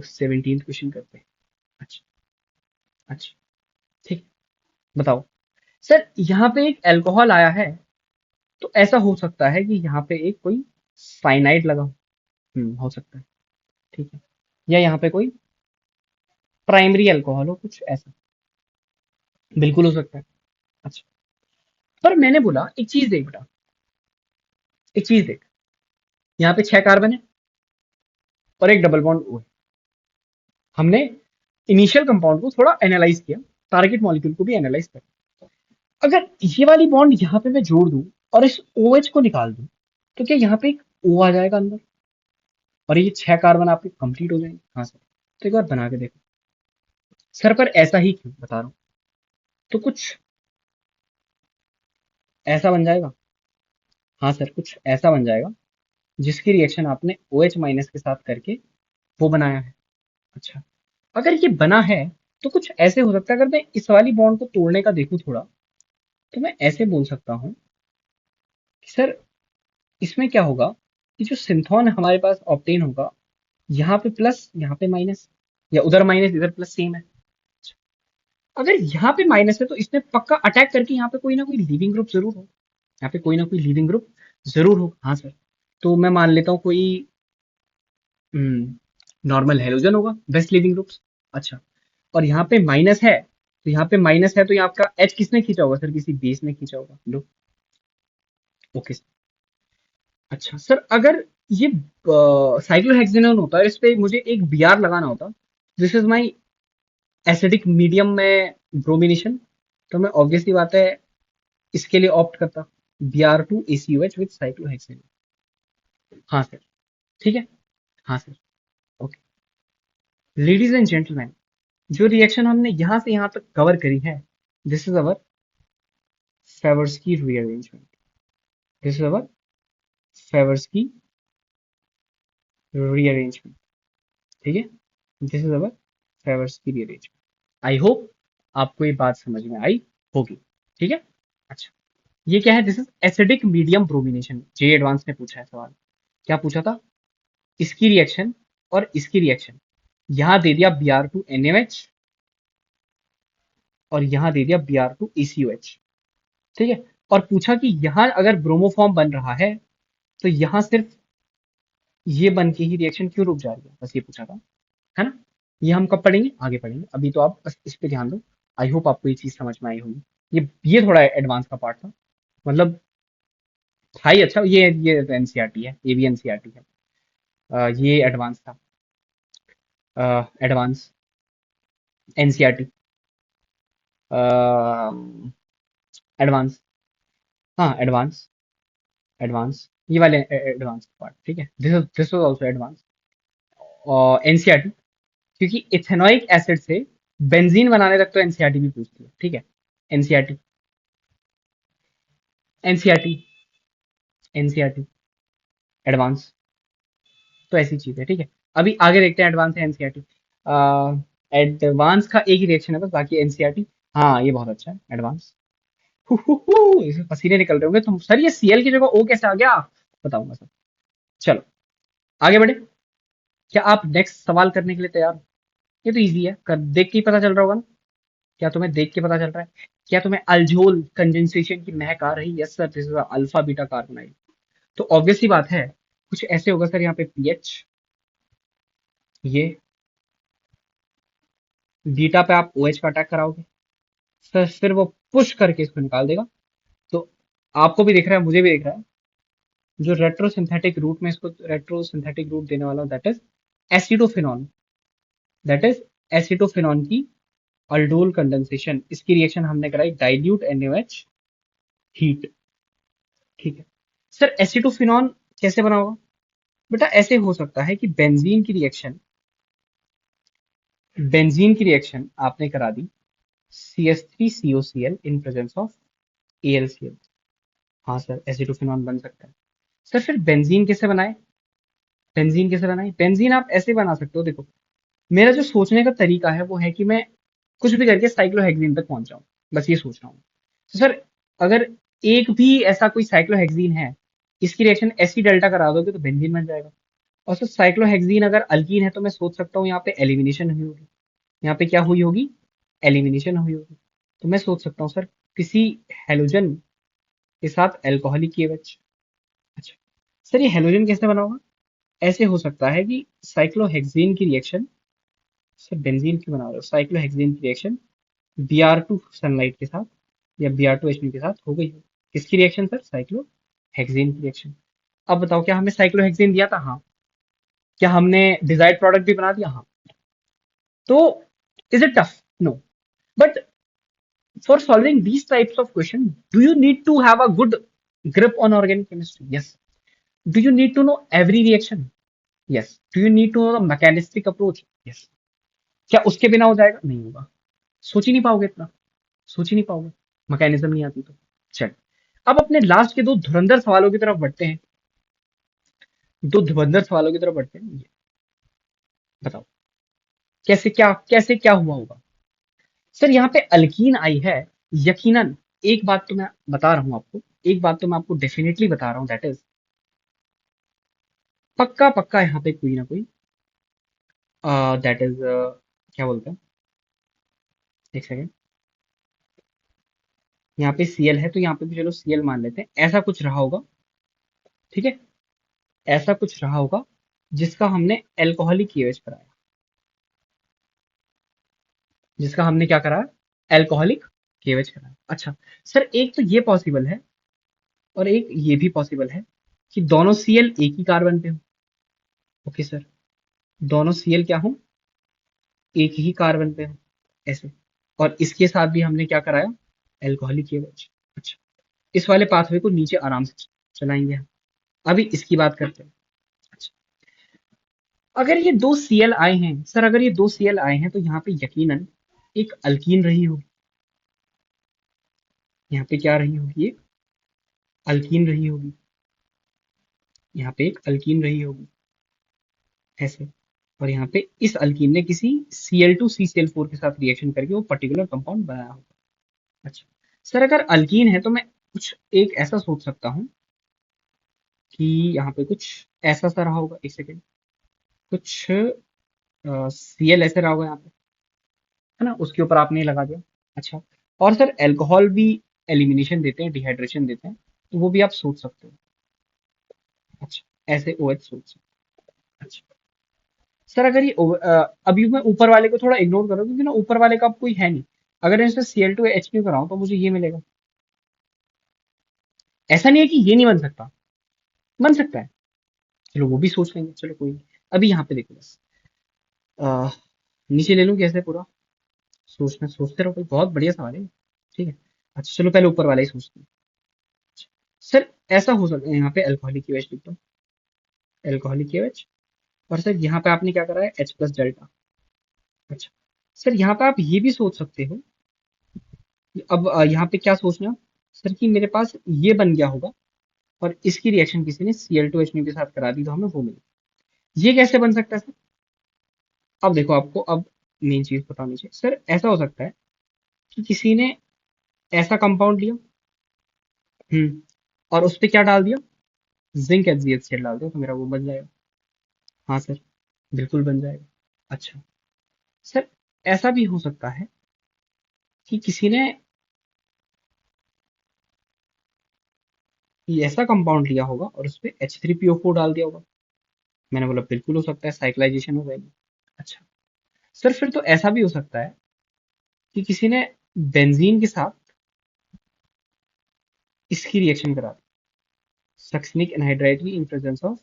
Speaker 1: 17th क्वेश्चन करते हैं। अच्छा, अच्छा, ठीक, बताओ। सर यहाँ पे एक अल्कोहल आया है, तो ऐसा हो सकता है कि यहाँ पे एक कोई साइनाइड लगा हो। हो सकता है, ठीक है, या यहाँ पे कोई प्राइमरी अल्कोहल हो, कुछ ऐसा बिल्कुल हो सकता है। अच्छा, पर मैंने बोला एक चीज देख बेटा, एक चीज देख, यहाँ पे 6 कार्बन है और एक डबल बॉन्ड O है। हमने इनिशियल कंपाउंड को थोड़ा एनालाइज किया, टारगेट मॉलिक्यूल को भी एनालाइज किया। अगर ये वाली बॉन्ड यहाँ पे मैं जोड़ दूं और इस OH को निकाल दूं, तो क्या यहाँ पे एक O आ जाएगा अंदर, और ये 6 कार्बन आपके कंप्लीट हो जाएंगे? हाँ सर, तो एक बार बना के देखो। सर पर ऐसा ही क्यों बता रहा हूँ, तो कुछ ऐसा बन जाएगा। हाँ सर, कुछ ऐसा बन जाएगा जिसकी रिएक्शन आपने OH माइनस के साथ करके वो बनाया है। अच्छा, अगर ये बना है तो कुछ ऐसे हो सकता है, अगर मैं इस वाली बॉन्ड को तोड़ने का देखूं थोड़ा, तो मैं ऐसे बोल सकता हूँ कि सर इसमें क्या होगा कि जो सिंथॉन हमारे पास ऑप्टेन होगा, यहाँ पे प्लस यहाँ पे माइनस, या उधर माइनस इधर प्लस, सेम है। अगर यहाँ पे माइनस है तो इसमें पक्का अटैक करके यहाँ पे कोई ना कोई लीविंग ग्रुप जरूर हो, यहाँ पे कोई ना कोई लीविंग ग्रुप जरूर हो। हाँ सर, तो मैं मान लेता हूँ कोई नॉर्मल हेलोजन होगा, बेस्ट लिविंग ग्रुप्स। अच्छा, और यहाँ पे माइनस है, तो यहाँ पे माइनस है तो यहाँ आपका एच किसने खींचा होगा सर? किसी बेस ने खींचा होगा। लो, ओके। अच्छा सर, अगर ये साइक्लोहेक्सेनोन होता है, इस पे मुझे एक बीआर लगाना होता, this is my acidic medium में ब्रोमिनेशन, तो मैं ऑब्वियसली बात है इसके लिए ऑप्ट करता, Br2ACOH विद साइक्लोहेक्सेन। हाँ सर, ठीक है। हाँ sir, okay. Ladies and gentleman, जो रिएक्शन हमने यहां से यहां तक कवर करी है, this is our Favorskii rearrangement. This is our Favorskii rearrangement, ठीक है। This is our Favorskii rearrangement. I hope आपको ये बात समझ में आई होगी, ठीक है। अच्छा, ये क्या है? This is acidic medium bromination. J advance ने पूछा है सवाल, क्या पूछा था? इसकी रिएक्शन और इसकी रिएक्शन, यहां दे दिया Br2NaOH और यहां दे दिया Br2ACOH, ठीक है। और पूछा कि यहां अगर ब्रोमोफॉर्म बन रहा है तो यहां सिर्फ ये बन के ही रिएक्शन क्यों रुक जा रही है, बस ये पूछा था, है ना। ये हम कब पढ़ेंगे? आगे पढ़ेंगे, अभी तो आप बस इस पे ध्यान दो। आई होप आपको ये चीज समझ में आई होगी। ये थोड़ा एडवांस का पार्ट था, मतलब था ही अच्छा। ये एनसीईआरटी है, ये भी एनसीईआरटी है। ये एडवांस था, एडवांस एनसीईआरटी, एडवांस, हाँ एडवांस, एडवांस ये वाले एडवांस पार्ट, ठीक है। दिस वाज आल्सो एडवांस और एनसीईआरटी, क्योंकि इथेनॉइक एसिड से बेंजीन बनाने तक तो एनसीईआरटी भी पूछती है, ठीक है। एनसीईआरटी, एनसीईआरटी, एनसीईआरटी एडवांस, तो ऐसी चीज है, ठीक है। अभी आगे देखते हैं एडवांस है एनसीईआरटी। एडवांस का एक ही रिएक्शन है बस, बाकी एनसीईआरटी। हाँ ये बहुत अच्छा है एडवांस। इसमें पसीने निकल रहे होंगे तुम सर, ये सीएल की जगह ओ कैसे आ गया? बताऊंगा सर। चलो आगे बढ़े। क्या आप नेक्स्ट सवाल करने के लिए तैयार हो? ये तो इजी है, कर देख के ही पता चल रहा होगा ना। क्या तुम्हें देख के पता चल रहा है? क्या तुम्हें अल्जोल कंडेंसेशन की महक आ रही है? Yes sir, this is alpha beta carbonyl. तो ऑब्वियस सी बात है, कुछ ऐसे होगा सर, यहाँ पे पीएच, ये बीटा पे आप ओएच का अटैक कराओगे सर, फिर वो पुश करके इसको निकाल देगा। तो आपको भी दिख रहा है, मुझे भी दिख रहा है, जो रेट्रोसिंथेटिक रूट में इसको रेट्रोसिंथेटिक रूट देने वाला, दैट इज एसिडोफिनॉन, दैट इज एसिडोफिनॉन की अल्डोल कंडेंसेशन। इसकी रिएक्शन हमने कराई डाइल्यूट NaOH हीट, ठीक है। सर एसिटोफिनॉन कैसे बना होगा? बेटा ऐसे हो सकता है कि बेंजीन की रिएक्शन आपने करा दी CH3COCl in presence of AlCl। हाँ सर, एसिटोफिनॉन बन सकता है। सर फिर बेंजीन कैसे बनाए? बेंजीन कैसे बनाए? बेंजीन आप ऐसे बना सकते हो, देखो मेरा जो सोचने का तरीका है वो है कि मैं कुछ भी करके साइक्लोहेक्सीन तक पहुंच जाऊं, बस ये सोच रहा हूँ। तो सर अगर एक भी ऐसा कोई साइक्लोहेक्सीन है, इसकी रिएक्शन एसी डेल्टा करा दोगे तो बेंजीन बन जाएगा। और सर साइक्लोहेक्सीन अगर अल्कीन है तो मैं सोच सकता हूँ यहाँ पे एलिमिनेशन हुई होगी। यहाँ पे क्या हुई होगी? एलिमिनेशन हुई होगी। तो मैं सोच सकता हूँ सर किसी हेलोजन के साथ एल्कोहलिक KOH। अच्छा सर, ये हेलोजन कैसे बना होगा? ऐसे हो सकता है कि साइक्लोहेक्सीन की रिएक्शन, सर बेंजीन क्यों बना रहे हो? साइक्लोहेक्सीन की रिएक्शन Br2 सनलाइट के साथ या Br2HB के साथ हो गई हो। किसकी रिएक्शन सर? साइक्लोहेक्सीन की रिएक्शन। अब बताओ, क्या हमने साइक्लोहेक्सीन दिया था? हाँ। क्या हमने डिजायर्ड प्रोडक्ट भी बना दिया? हाँ। तो is it tough? No. But for solving these types of questions, do you need to have a good grip on organic chemistry? Yes. Do you need to know every reaction? Yes. Do you need to know the mechanistic approach? Yes. क्या उसके बिना हो जाएगा? नहीं होगा। सोच ही नहीं पाओगे इतना, सोच ही नहीं पाओगे, मैकेनिज्म नहीं आती तो। चल, अब अपने लास्ट के दो धुरंधर सवालों की तरफ बढ़ते हैं। दो धुरंधर सवालों की तरफ बढ़ते हैं। ये बताओ कैसे क्या हुआ होगा? सर यहाँ पे अल्कीन आई है, यकीनन एक बात तो मैं बता रहा हूं आपको, एक बात तो मैं आपको डेफिनेटली बता रहा हूं, दैट इज पक्का पक्का यहाँ पे कोई ना कोई, दैट इज क्या बोलते हैं, एक सेकेंड, यहाँ पे Cl है तो यहाँ पे भी चलो Cl मान लेते हैं, ऐसा कुछ रहा होगा। ठीक है, ऐसा कुछ रहा होगा जिसका हमने एल्कोहलिक KOH कराया, जिसका हमने क्या कराया, एल्कोहलिक KOH कराया। अच्छा सर, एक तो ये पॉसिबल है और एक ये भी पॉसिबल है कि दोनों Cl एक ही कार्बन पे हो। ओके सर, दोनों Cl क्या हो, एक ही कार्बन पे हो, ऐसे। और इसके साथ भी हमने क्या कराया, एल्कोहलिक KOH। अच्छा, इस वाले पाथवे को नीचे आराम से चलाएंगे हम। अभी इसकी बात करते हैं। अच्छा, अगर ये दो Cl आए हैं सर, अगर ये दो Cl आए हैं तो यहाँ पे यकीनन एक अल्कीन रही होगी। यहाँ पे क्या रही होगी, एक अल्कीन रही होगी। यहाँ पे एक अल्कीन रही होगी, ऐसे। और यहाँ पे इस अल्कीन ने किसी Cl2 CCl4 के साथ रिएक्शन करके वो पर्टिकुलर कंपाउंड बनाया होगा। अच्छा सर, अगर अल्कीन है तो मैं कुछ एक ऐसा सोच सकता हूँ कि यहाँ पे कुछ ऐसा सा रहा होगा, एक सेकेंड, कुछ Cl ऐसे रहा होगा यहाँ पे, है ना, उसके ऊपर आपने ये लगा दिया। अच्छा, और सर अल्कोहल भी एलिमिनेशन देते हैं, डिहाइड्रेशन देते हैं, तो वो भी आप सोच सकते हो। अच्छा, ऐसे OH सोच सकते हो। अच्छा सर, अगर ये अभी मैं ऊपर वाले को थोड़ा इग्नोर करो क्योंकि ना ऊपर वाले का अब कोई है नहीं। अगर मैं इसमें Cl2HQ कराऊं तो मुझे ये मिलेगा। ऐसा नहीं है कि ये नहीं बन सकता, बन सकता है। चलो वो भी सोच लेंगे, चलो कोई नहीं। अभी यहाँ पे देखो बस, अ, नीचे ले लूं कैसे पूरा, सोचना, सोचते रहो, कोई बहुत बढ़िया सवाल है। ठीक है, अच्छा चलो पहले ऊपर वाला ही सोचते हैं। सर ऐसा हो सकता है, यहाँ पे अल्कोहलिक KOH लिख दो, अल्कोहलिक KOH। और सर यहाँ पे आपने क्या करा है, H+डेल्टा। अच्छा सर, यहाँ पे आप ये भी सोच सकते हो, अब यहाँ पे क्या सोचना सर, कि मेरे पास ये बन गया होगा और इसकी रिएक्शन किसी ने Cl2H के साथ करा दी तो हमें वो मिली। ये कैसे बन सकता है सर, अब देखो आपको अब मेन चीज बतानी चाहिए सर। ऐसा हो सकता है कि किसी ने ऐसा कंपाउंड लिया, और उस पे क्या डाल दिया, जिंक HgHCl डाल दिया, तो मेरा वो बन जाएगा। हाँ सर, बिल्कुल बन जाएगा। अच्छा सर, ऐसा भी हो सकता है कि किसी ने ये ऐसा कंपाउंड लिया होगा और उस पे H3PO4 डाल दिया होगा। मैंने बोला बिल्कुल हो सकता है, साइक्लाइजेशन हो जाएगी। अच्छा सर, फिर तो ऐसा भी हो सकता है कि किसी ने बेंजीन के साथ इसकी रिएक्शन करा दी, सक्सिनिक एनहाइड्राइड की इन प्रेजेंस ऑफ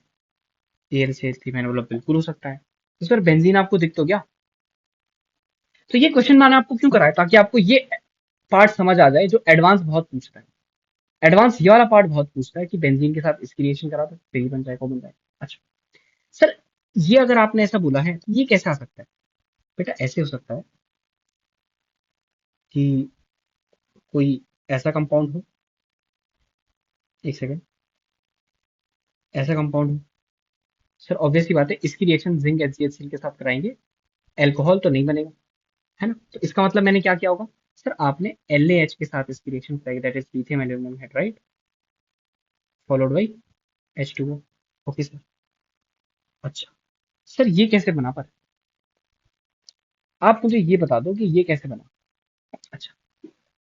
Speaker 1: AlCH3। मैंने बोला बिल्कुल हो सकता है। तो सर बेंजीन आपको दिख तो गया। तो ये क्वेश्चन मैंने आपको क्यों कराया, ताकि आपको ये पार्ट समझ आ जाए जो एडवांस बहुत पूछता है। एडवांस ये वाला पार्ट बहुत पूछता है कि बेंजीन के साथ इसकी रिएक्शन करा दो फिर ही बन जाएगा, वो बन जाएगा। अच्छा सर, ये अगर आपने ऐसा बोला है तो ये कैसे आ सकता है, बेटा ऐसे हो सकता है कि कोई ऐसा कंपाउंड हो, एक सेकेंड, ऐसा कंपाउंड हो सर, ऑब्वियस सी बात है इसकी रिएक्शन जिंक HgHCl के साथ कराएंगे, अल्कोहल तो नहीं बनेगा, है ना। तो इसका मतलब मैंने क्या किया होगा सर, आपने LaH के साथ इसकी रिएक्शन कराई, that is lithium aluminium hydride followed by H2O। Okay sir. अच्छा सर, ये कैसे बना, पर आप मुझे ये बता दो कि ये कैसे बना। अच्छा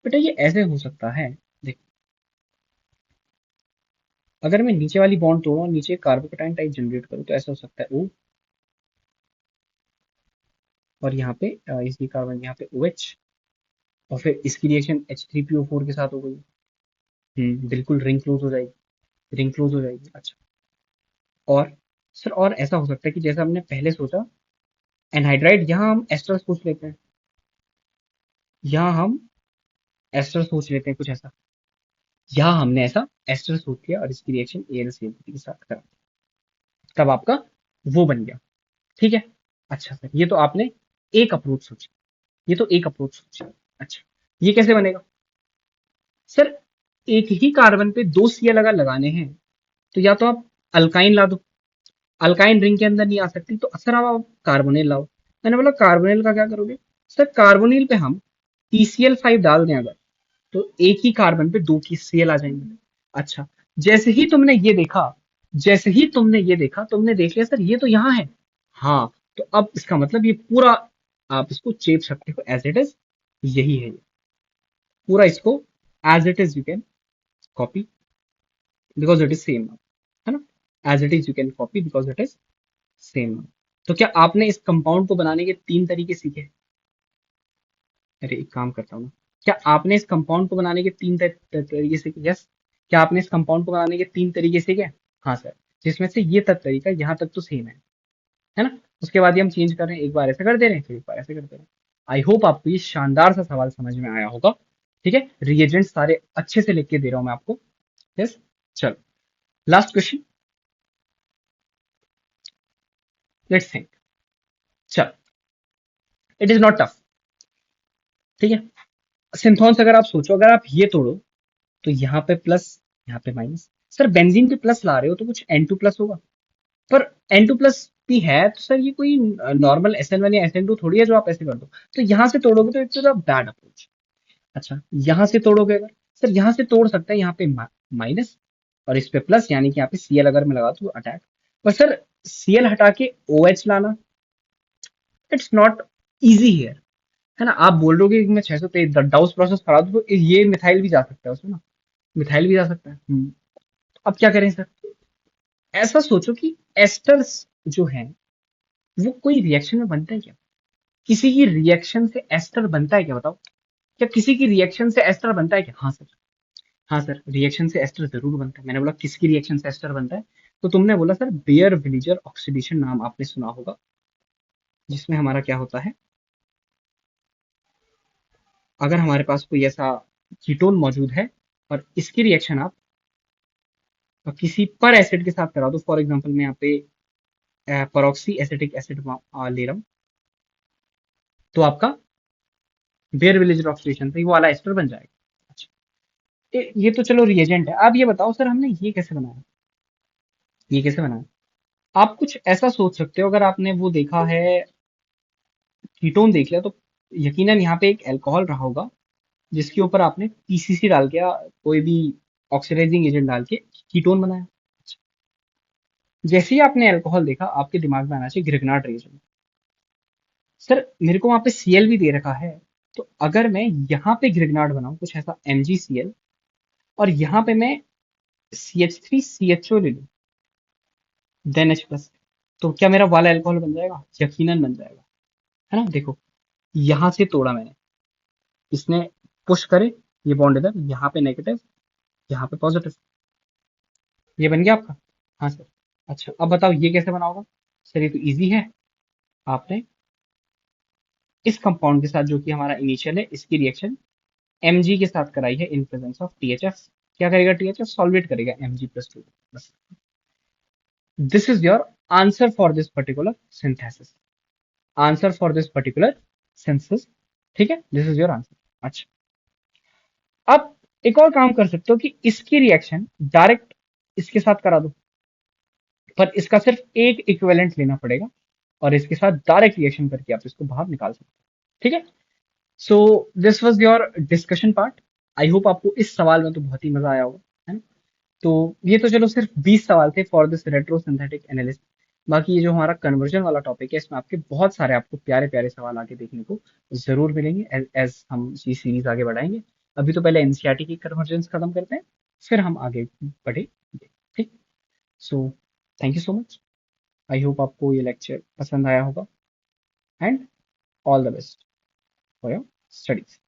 Speaker 1: बेटा, ये ऐसे हो सकता है, देखो, अगर मैं नीचे वाली बॉन्ड तोड़ूं और नीचे कार्बोकेटाइन टाइप जनरेट करूं तो ऐसा हो सकता है O, और यहाँ पे इसकी कार्बन यहाँ पे OH, और फिर इसकी रिएक्शन H3PO4 के साथ हो गई। बिल्कुल रिंग क्लोज हो जाएगी, रिंग क्लोज हो जाएगी। अच्छा, और सर और ऐसा हो सकता है कि जैसा हमने पहले सोचा एनहाइड्राइड, यहाँ हम एस्टर सोच लेते हैं, यहाँ हम एस्टर सोच लेते हैं कुछ ऐसा, यहाँ हमने ऐसा एस्टर सोच लिया और इसकी रिएक्शन AlCl3 के साथ करा, तब आपका वो बन गया। ठीक है। अच्छा सर, ये तो आपने एक अप्रोच सोची, ये तो एक अप्रोच सोची। अच्छा, ये कैसे बनेगा सर, एक ही कार्बन पे दो Cl अगर लगाने हैं तो या तो आप अल्काइन ला दो, अल्काइन रिंग के अंदर नहीं आ सकती तो सर आप कार्बोनिल लाओ। मैंने बोला कार्बोनिल का क्या करोगे सर, कार्बोनिल पे हम TCl5 डाल दें अगर, तो एक ही कार्बन पे दो की Cl आ जाएंगे। अच्छा, जैसे ही तुमने ये देखा, जैसे ही तुमने ये देखा, तुमने देख लिया सर ये तो यहाँ है। हाँ, तो अब इसका मतलब ये पूरा आप इसको चेप सकते हो एज इट इज, यही है ये पूरा, इसको as it is you can copy because it is same, है ना? As it is you can copy because it is same. तो क्या आपने इस कंपाउंड को बनाने के तीन तरीके सीखे? अरे एक काम करता हूँ ना, क्या आपने इस कंपाउंड को बनाने के तीन तरीके सीखे? यस। क्या आपने इस कंपाउंड को बनाने के तीन तरीके सीखे? हाँ सर। जिसमें से ये तक तरीका यहाँ तक तो सेम है ना? उसके बाद ही हम चेंज कर रहे हैं, एक बार ऐसे कर दे रहे हैं फिर एक बार ऐसे कर दे रहे हैं। आई होप आपको ये शानदार सा सवाल समझ में आया होगा। ठीक है, रिएजेंट सारे अच्छे से लिख के दे रहा हूं मैं आपको। यस। चलो, लास्ट क्वेश्चन, लेट्स थिंक। चलो, इट इज नॉट टफ। ठीक है, सिंथॉन्स अगर आप सोचो, अगर आप ये तोड़ो तो यहाँ पे प्लस, यहाँ पे माइनस। सर बेंजीन पे प्लस ला रहे हो तो कुछ N2+ होगा, पर N2+ भी है तो सर ये कोई नॉर्मल SN1 या SN2 थोड़ी है जो आप ऐसे कर दो। तो यहाँ से तोड़ोगे तो इट्स अ बैड अप्रोच। अच्छा, यहाँ से तोड़ोगे अगर, सर यहाँ से तोड़ सकते हैं, यहाँ पे माइनस और इस पे प्लस, यानी कि यहाँ पे Cl अगर मैं लगा तो अटैक। पर सर Cl हटा के OH लाना, इट्स नॉट इजी हियर, है ना? आप बोल रहे हो कि मैं 623 डाउस प्रोसेस करा दूं तो ये मिथाइल भी जा सकता है उसमें ना, मिथाइल भी जा सकता है। अब क्या करें सर? ऐसा सोचो कि एस्टर्स जो है वो कोई रिएक्शन में बनता है क्या? किसी की रिएक्शन से एस्टर बनता है क्या, बताओ? क्या किसी की रिएक्शन से एस्टर बनता है क्या? हाँ सर। हाँ सर, रिएक्शन से एस्टर जरूर बनता है। मैंने बोला किसकी रिएक्शन से एस्टर बनता है, तो तुमने बोला सर बेयर विलिजर ऑक्सीडेशन, नाम आपने सुना होगा, जिसमें हमारा क्या होता है, अगर हमारे पास कोई ऐसा कीटोन मौजूद है और इसकी रिएक्शन आप किसी पर एसिड के साथ करा दो, फॉर एग्जांपल मैं यहाँ पे परॉक्सी एसिटिक एसिड ले रहा हूँ, तो आपका बेयर विलेजर ऑक्सीडेशन से वो वाला एस्टर बन जाएगा। अच्छा, ये तो चलो रिएजेंट है। आप ये बताओ सर हमने ये कैसे बनाया, ये कैसे बनाया? आप कुछ ऐसा सोच सकते हो, अगर आपने वो देखा है, कीटोन देख लिया, तो यकीनन यहाँ पे एक अल्कोहल रहा होगा जिसके ऊपर आपने PCC डाल के या कोई भी ऑक्सीडाइजिंग एजेंट डाल के कीटोन बनाया। जैसे ही आपने अल्कोहल देखा, आपके दिमाग में आना चाहिए ग्रिग्नार्ड रिएजेंट। सर मेरे को वहां पे Cl भी दे रखा है, तो अगर मैं यहाँ पे ग्रिग्नार्ड बनाऊं कुछ ऐसा MgCl, और यहाँ पे मैं CH3CHO ले लूं, देन H+, तो क्या मेरा वाला अल्कोहल बन जाएगा? यकीनन बन जाएगा, है ना? देखो, यहां से तोड़ा मैंने, इसने पुश करे, ये बॉन्ड इधर, यहाँ पे नेगेटिव, यहाँ पे पॉजिटिव, ये बन गया आपका। हाँ सर। अच्छा, अब बताओ ये कैसे बना होगा? सर ये तो इजी है, आपने इस कंपाउंड के साथ जो कि हमारा इनिशियल है, इसकी रिएक्शन Mg के साथ कराई है इन प्रेजेंस ऑफ THF। क्या करेगा THF? सॉल्वेट करेगा Mg+2। बस, this is your answer for this particular synthesis, answer for this particular synthesis. ठीक है, दिस इज योर आंसर। अच्छा, अब एक और काम कर सकते हो कि इसकी रिएक्शन डायरेक्ट इसके साथ करा दो, पर इसका सिर्फ एक इक्विवेलेंट लेना पड़ेगा और इसके साथ डायरेक्ट रिएक्शन करके आप इसको बाहर निकाल सकते हो। ठीक है, so this was your discussion part. I hope आपको इस सवाल में तो बहुत ही मजा आया होगा, है ना? तो ये तो चलो सिर्फ 20 सवाल थे for this retro synthetic analysis. बाकी ये जो हमारा कन्वर्जन वाला टॉपिक है, इसमें आपके बहुत सारे आपको प्यारे प्यारे सवाल आगे देखने को जरूर मिलेंगे एज हम ये सीरीज आगे बढ़ाएंगे। अभी तो पहले एनसीईआरटी की कन्वर्जेंस खत्म करते हैं, फिर हम आगे बढ़ेंगे। ठीक। So thank you so much. I hope आपको ये लेक्चर पसंद आया होगा, and all the best for your studies.